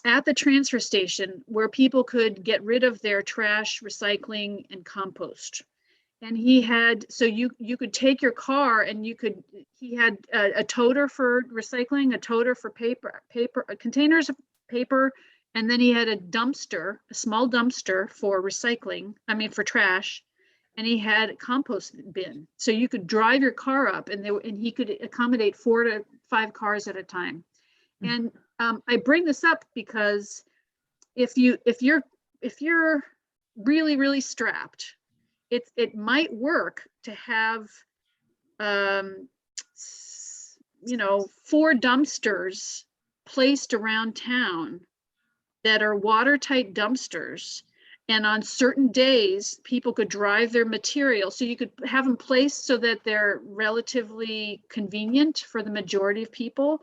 Speaker 8: at the transfer station where people could get rid of their trash, recycling, and compost. And he had, so you could take your car and he had a toter for recycling, a toter for paper, containers of paper, and then he had a small dumpster for recycling, for trash, and he had a compost bin. So you could drive your car up, and he could accommodate 4 to 5 cars at a time. And I bring this up because if you're really, really strapped, it might work to have 4 dumpsters placed around town that are watertight dumpsters, and on certain days people could drive their material, so you could have them placed so that they're relatively convenient for the majority of people,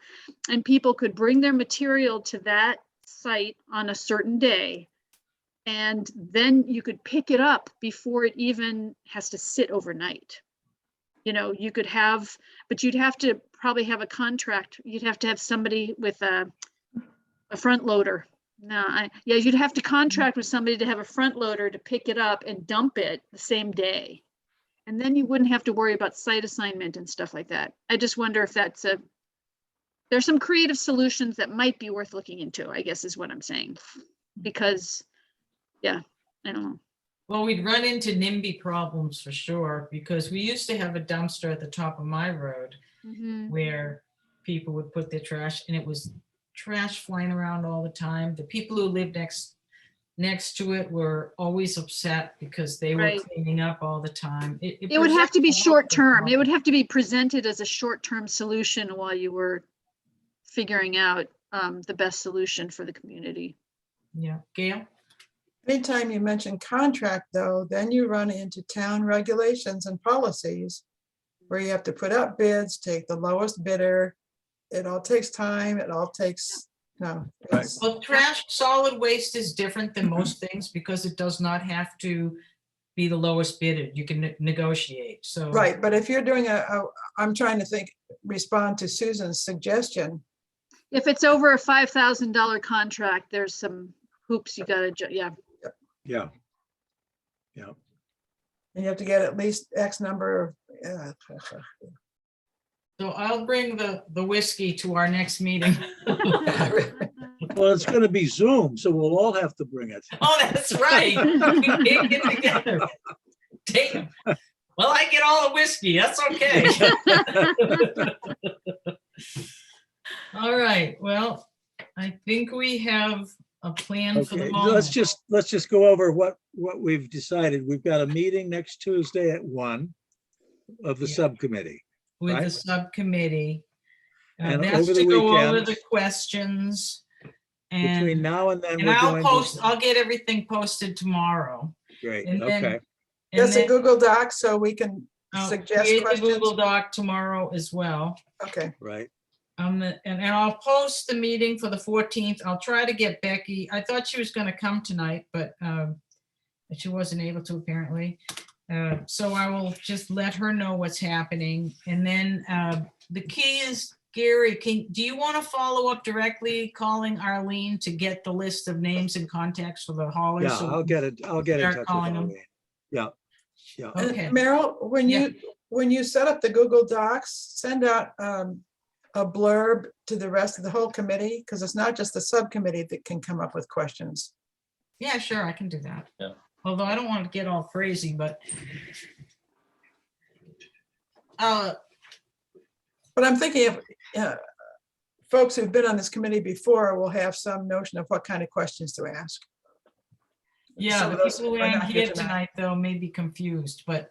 Speaker 8: and people could bring their material to that site on a certain day, and then you could pick it up before it even has to sit overnight. You could have, but you'd have to probably have a contract. You'd have to have somebody with a front loader. You'd have to contract with somebody to have a front loader to pick it up and dump it the same day. And then you wouldn't have to worry about site assignment and stuff like that. I just wonder if there's some creative solutions that might be worth looking into, I guess is what I'm saying. Because, I don't know.
Speaker 2: Well, we'd run into NIMBY problems for sure, because we used to have a dumpster at the top of my road where people would put their trash, and it was trash flying around all the time. The people who lived next to it were always upset because they were cleaning up all the time.
Speaker 8: It would have to be short term. It would have to be presented as a short term solution while you were figuring out the best solution for the community.
Speaker 2: Yeah, Gail?
Speaker 1: Anytime you mention contract, though, then you run into town regulations and policies where you have to put up bids, take the lowest bidder. It all takes time. It all takes No.
Speaker 3: Right.
Speaker 1: it's-
Speaker 2: Well, trash, solid waste is different than most things because it does not have to be the lowest bidder. You can negotiate, so.
Speaker 1: Right, but if you're doing I'm trying to respond to Susan's suggestion.
Speaker 8: If it's over a $5,000 contract, there's some hoops you gotta, yeah.
Speaker 3: Yeah. Yeah.
Speaker 1: And you have to get at least X number of,
Speaker 2: So I'll bring the whiskey to our next meeting.
Speaker 3: Well, it's going to be Zoom, so we'll all have to bring it.
Speaker 2: Oh, that's right. We can't get together. Damn. Well, I get all the whiskey. That's okay. All right. Well, I think we have a plan for the
Speaker 3: Okay,
Speaker 2: moment.
Speaker 3: let's just go over what we've decided. We've got a meeting next Tuesday at 1 of the
Speaker 2: Yeah.
Speaker 3: subcommittee.
Speaker 2: With the
Speaker 3: right?
Speaker 2: subcommittee.
Speaker 3: And
Speaker 2: That's
Speaker 3: over the
Speaker 2: to go over
Speaker 3: weekend,
Speaker 2: the questions.
Speaker 3: Between
Speaker 2: And,
Speaker 3: now and then,
Speaker 2: and
Speaker 3: we're
Speaker 2: I'll
Speaker 3: going
Speaker 2: post,
Speaker 3: to,
Speaker 2: I'll get everything posted tomorrow.
Speaker 3: great,
Speaker 2: And then,
Speaker 3: okay,
Speaker 2: and
Speaker 1: Just a
Speaker 2: then
Speaker 1: Google Doc so we can
Speaker 2: I'll
Speaker 1: suggest
Speaker 2: create the
Speaker 1: questions.
Speaker 2: Google Doc tomorrow as well.
Speaker 1: Okay,
Speaker 3: right.
Speaker 2: And I'll post the meeting for the 14th. I'll try to get Becky. I thought she was gonna come tonight, but she wasn't able to apparently. So I will just let her know what's happening. And then the key is, Gary, do you want to follow up directly calling Arlene to get the list of names and contacts for the haulers?
Speaker 3: Yeah,
Speaker 2: so we
Speaker 3: I'll
Speaker 2: can
Speaker 3: get it. I'll get in
Speaker 2: start
Speaker 3: touch with
Speaker 2: calling them.
Speaker 3: Arlene. Yeah, yeah.
Speaker 1: and
Speaker 2: Okay.
Speaker 1: Meryl,
Speaker 2: Yeah.
Speaker 1: when you set up the Google Docs, send out a blurb to the rest of the whole committee, because it's not just the subcommittee that can come up with questions.
Speaker 2: Yeah, sure, I can do that.
Speaker 6: Yeah.
Speaker 2: Although I don't want to get all crazy, but
Speaker 1: But I'm thinking of folks who've been on this committee before will have some notion of what kind of questions to ask.
Speaker 2: yeah,
Speaker 1: Some
Speaker 2: the
Speaker 1: of those
Speaker 2: people who
Speaker 1: are
Speaker 2: aren't
Speaker 1: not here
Speaker 2: here tonight, though, may be confused, but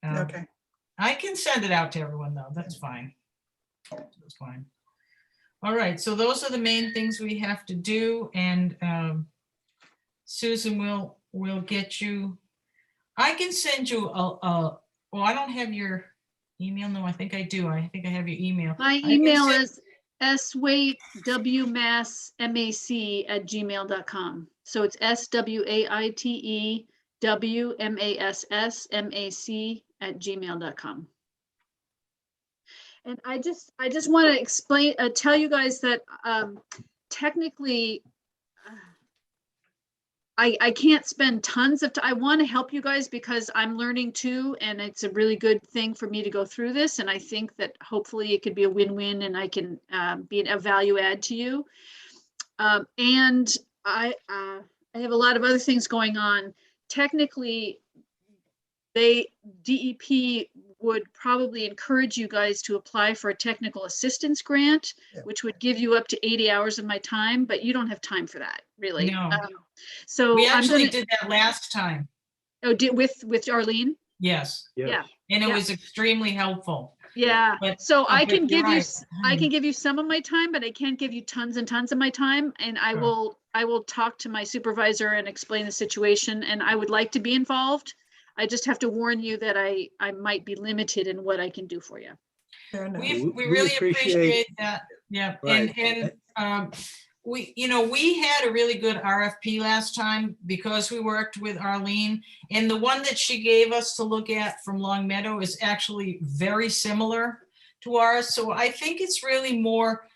Speaker 1: Okay,
Speaker 2: I can send it out to everyone, though. That's fine. That's fine. All right, so those are the main things we have to do, and Susan will get you. I can send you well, I don't have your email. No, I think I do. I think I have your email.
Speaker 8: My
Speaker 2: I can
Speaker 8: email
Speaker 2: send-
Speaker 8: is swaitewmassmac@gmail.com. So it's SWAITEWMASSMAC@gmail.com. And I just want to explain, tell you guys that technically, I can't spend tons of time. I want to help you guys because I'm learning too, and it's a really good thing for me to go through this. And I think that hopefully it could be a win-win, and I can be a value add to you. And I have a lot of other things going on. Technically, DEP would probably encourage you guys to apply for a technical assistance grant,
Speaker 1: Yeah.
Speaker 8: which would give you up to 80 hours of my time, but you don't have time for that, really.
Speaker 2: No.
Speaker 8: So
Speaker 2: We
Speaker 8: I'm
Speaker 2: actually
Speaker 8: gonna,
Speaker 2: did that last time.
Speaker 8: with Arlene?
Speaker 2: Yes,
Speaker 8: Yeah.
Speaker 2: and it
Speaker 8: Yeah.
Speaker 2: was extremely helpful.
Speaker 8: Yeah,
Speaker 2: But-
Speaker 8: so I
Speaker 2: but
Speaker 8: can
Speaker 2: you're
Speaker 8: give you,
Speaker 2: right.
Speaker 8: I can give you some of my time, but I can't give you tons and tons of my time. And I
Speaker 2: Sure.
Speaker 8: will talk to my supervisor and explain the situation, and I would like to be involved. I just have to warn you that I might be limited in what I can do for you.
Speaker 1: fair enough.
Speaker 2: We
Speaker 3: We
Speaker 2: really
Speaker 3: appreciate-
Speaker 2: appreciate that. Yeah,
Speaker 3: Right.
Speaker 2: and we had a really good RFP last time because we worked with Arlene. And the one that she gave us to look at from Long Meadow is actually very similar to ours. So I think it's really more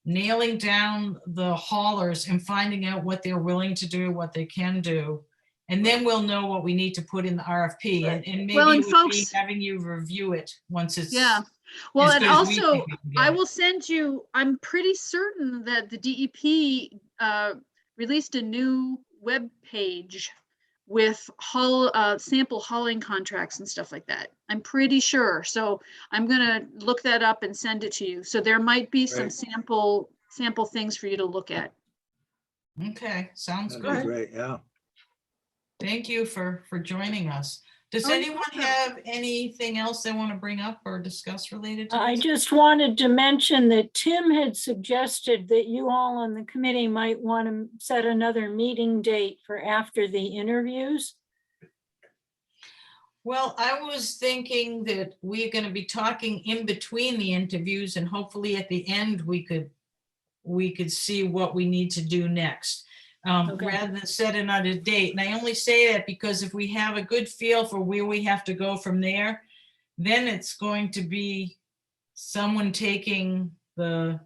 Speaker 2: nailing down the haulers and finding out what they're willing to do, what they can do. And then we'll know what we need to put in the RFP, and maybe
Speaker 8: Well, and
Speaker 2: it would be
Speaker 8: folks-
Speaker 2: having you review it once it's.
Speaker 8: Yeah. Well,
Speaker 2: as
Speaker 8: and
Speaker 2: good as we
Speaker 8: also,
Speaker 2: think we can get
Speaker 8: I
Speaker 2: it.
Speaker 8: will send you, I'm pretty certain that the DEP released a new web page with sample hauling contracts and stuff like that. I'm pretty sure. So I'm gonna look that up and send it to you. So there might be some
Speaker 3: Right.
Speaker 8: sample things for you to look at.
Speaker 2: Okay, sounds
Speaker 3: That'd be
Speaker 2: good.
Speaker 3: great, yeah.
Speaker 2: Thank you for joining us. Does
Speaker 8: Oh, you're
Speaker 2: anyone
Speaker 8: welcome.
Speaker 2: have anything else they want to bring up or discuss related to
Speaker 5: I
Speaker 2: this?
Speaker 5: just wanted to mention that Tim had suggested that you all on the committee might want to set another meeting date for after the interviews.
Speaker 2: Well, I was thinking that we're going to be talking in between the interviews, and hopefully at the end we could we could see what we need to do next.
Speaker 5: Okay.
Speaker 2: Rather than set another date. And I only say that because if we have a good feel for where we have to go from there, then it's going to be someone taking the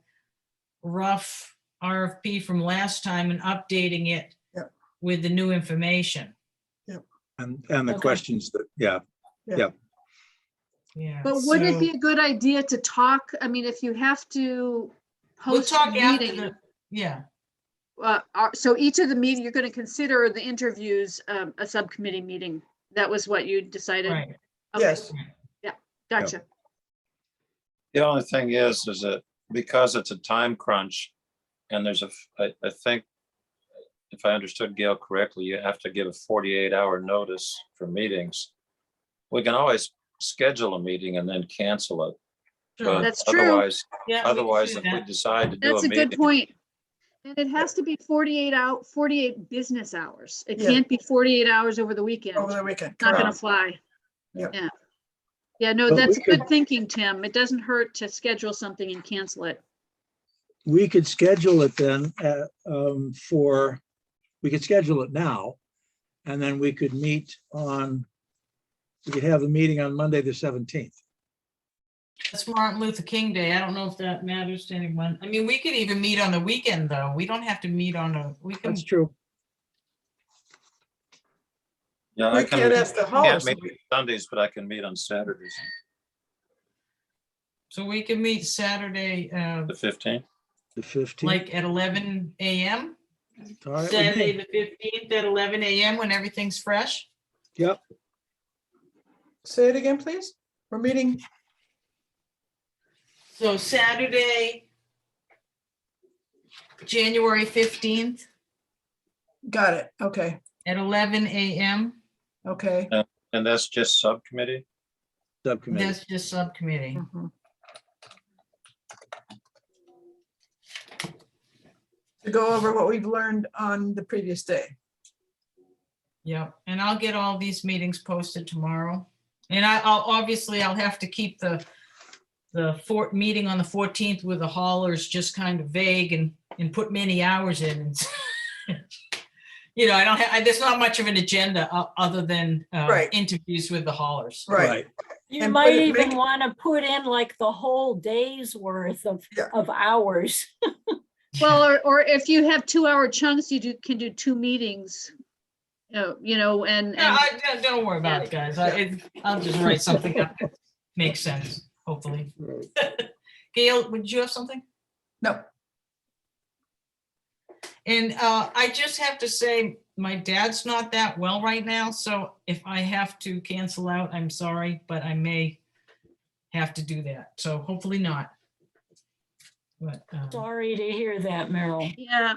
Speaker 2: rough RFP from last time and updating it
Speaker 1: Yep.
Speaker 2: with the new information.
Speaker 3: And the
Speaker 5: Okay.
Speaker 3: questions that, yeah,
Speaker 2: Yeah.
Speaker 8: But would it
Speaker 2: so
Speaker 8: be a good idea to talk? I mean, if you have to
Speaker 2: we'll
Speaker 8: host a
Speaker 2: talk after
Speaker 8: meeting,
Speaker 2: the, yeah,
Speaker 8: so each of the meeting, you're going to consider the interviews, a subcommittee meeting. That was what you decided?
Speaker 2: right.
Speaker 8: Okay,
Speaker 1: Yes,
Speaker 8: gotcha.
Speaker 6: The only thing is that because it's a time crunch and there's I think, if I understood Gail correctly, you have to give a 48-hour notice for meetings. We can always schedule a meeting and then cancel it.
Speaker 2: Sure.
Speaker 6: But
Speaker 8: That's true.
Speaker 6: otherwise,
Speaker 2: Yeah, we can
Speaker 6: otherwise,
Speaker 2: do
Speaker 6: if we
Speaker 2: that.
Speaker 6: decide to do
Speaker 8: That's
Speaker 6: a
Speaker 8: a good
Speaker 6: meeting,
Speaker 8: point. And it has to be 48 business hours. It
Speaker 1: Yeah.
Speaker 8: can't be 48 hours over the weekend.
Speaker 1: over the weekend.
Speaker 8: Not gonna
Speaker 1: correct.
Speaker 8: fly.
Speaker 1: Yep.
Speaker 8: Yeah. Yeah, no,
Speaker 3: But we
Speaker 8: that's
Speaker 3: could-
Speaker 8: good thinking, Tim. It doesn't hurt to schedule something and cancel it.
Speaker 3: we could schedule it then we could schedule it now. And then we could we could have the meeting on Monday, the 17th.
Speaker 2: That's Martin Luther King Day. I don't know if that matters to anyone. I mean, we could even meet on the weekend, though. We don't have to meet we can,
Speaker 3: That's true.
Speaker 6: yeah,
Speaker 1: We
Speaker 6: I
Speaker 1: can't ask the
Speaker 6: can't
Speaker 1: host.
Speaker 6: meet on Sundays, but I can meet on Saturdays,
Speaker 2: so we can meet Saturday,
Speaker 6: the 15th.
Speaker 3: The 15th.
Speaker 2: like at 11 a.m.
Speaker 3: All right with
Speaker 2: Saturday,
Speaker 3: me.
Speaker 2: the 15th at 11 a.m. when everything's fresh.
Speaker 3: Yep,
Speaker 1: Say it again, please. We're meeting,
Speaker 2: So Saturday, January 15th
Speaker 1: got it. Okay,
Speaker 2: at 11 a.m.
Speaker 1: okay.
Speaker 6: And that's just subcommittee?
Speaker 3: subcommittee.
Speaker 2: That's just subcommittee.
Speaker 1: Mhm. To go over what we've learned on the previous day.
Speaker 2: Yep, and I'll get all these meetings posted tomorrow. And I'll have to keep the meeting on the 14th with the haulers just kind of vague and put many hours in. I don't have, there's not much of an agenda other than
Speaker 1: Right.
Speaker 2: interviews with the haulers.
Speaker 1: Right.
Speaker 5: You
Speaker 1: And
Speaker 5: might
Speaker 1: put it-
Speaker 5: even
Speaker 1: make-
Speaker 5: want to put in like the whole day's worth
Speaker 1: Yeah.
Speaker 5: of hours.
Speaker 8: Well, or if you have 2-hour chunks, can do 2 meetings. And
Speaker 2: Don't worry about it, guys. I'll just write something up that makes sense, hopefully. Gail, would you have something?
Speaker 1: No,
Speaker 2: And I just have to say, my dad's not that well right now, so if I have to cancel out, I'm sorry, but I may have to do that. So hopefully not. But
Speaker 5: Sorry to hear that, Meryl.
Speaker 8: yeah,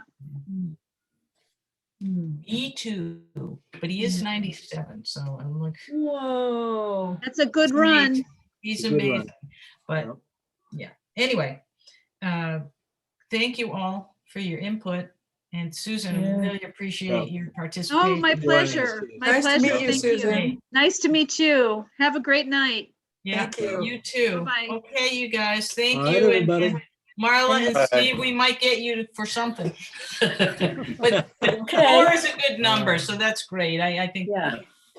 Speaker 2: me too, but he is 97, so I'm like,
Speaker 5: Whoa.
Speaker 8: that's a good
Speaker 2: He's
Speaker 8: run.
Speaker 2: amazing. He's
Speaker 3: A good run.
Speaker 2: amazing. But yeah, anyway, thank you all for your input. And Susan, I
Speaker 5: Yeah.
Speaker 2: really appreciate your
Speaker 8: Oh,
Speaker 2: participation.
Speaker 8: my
Speaker 3: Joining us
Speaker 8: pleasure.
Speaker 3: today.
Speaker 8: My
Speaker 1: Nice to
Speaker 8: pleasure.
Speaker 1: meet you,
Speaker 8: Thank
Speaker 1: Susan.
Speaker 8: Nice to meet you. Have a great night.
Speaker 2: Yeah,
Speaker 1: Thank you.
Speaker 2: you too.
Speaker 8: Bye-bye.
Speaker 2: Okay, you guys, thank
Speaker 3: All right,
Speaker 2: you.
Speaker 3: everybody.
Speaker 2: And Marla and
Speaker 6: Bye.
Speaker 2: Steve, we might get you for something. But
Speaker 5: Okay.
Speaker 2: 4 is a good number, so that's great. I think.
Speaker 5: Yeah.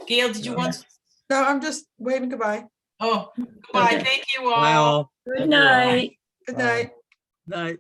Speaker 2: Gail, did you want?
Speaker 1: no, I'm just waving goodbye.
Speaker 2: Oh, goodbye. Thank you
Speaker 3: Bye
Speaker 2: all.
Speaker 3: all.
Speaker 5: Good night.
Speaker 1: Good
Speaker 4: Bye.
Speaker 1: night.
Speaker 3: Night.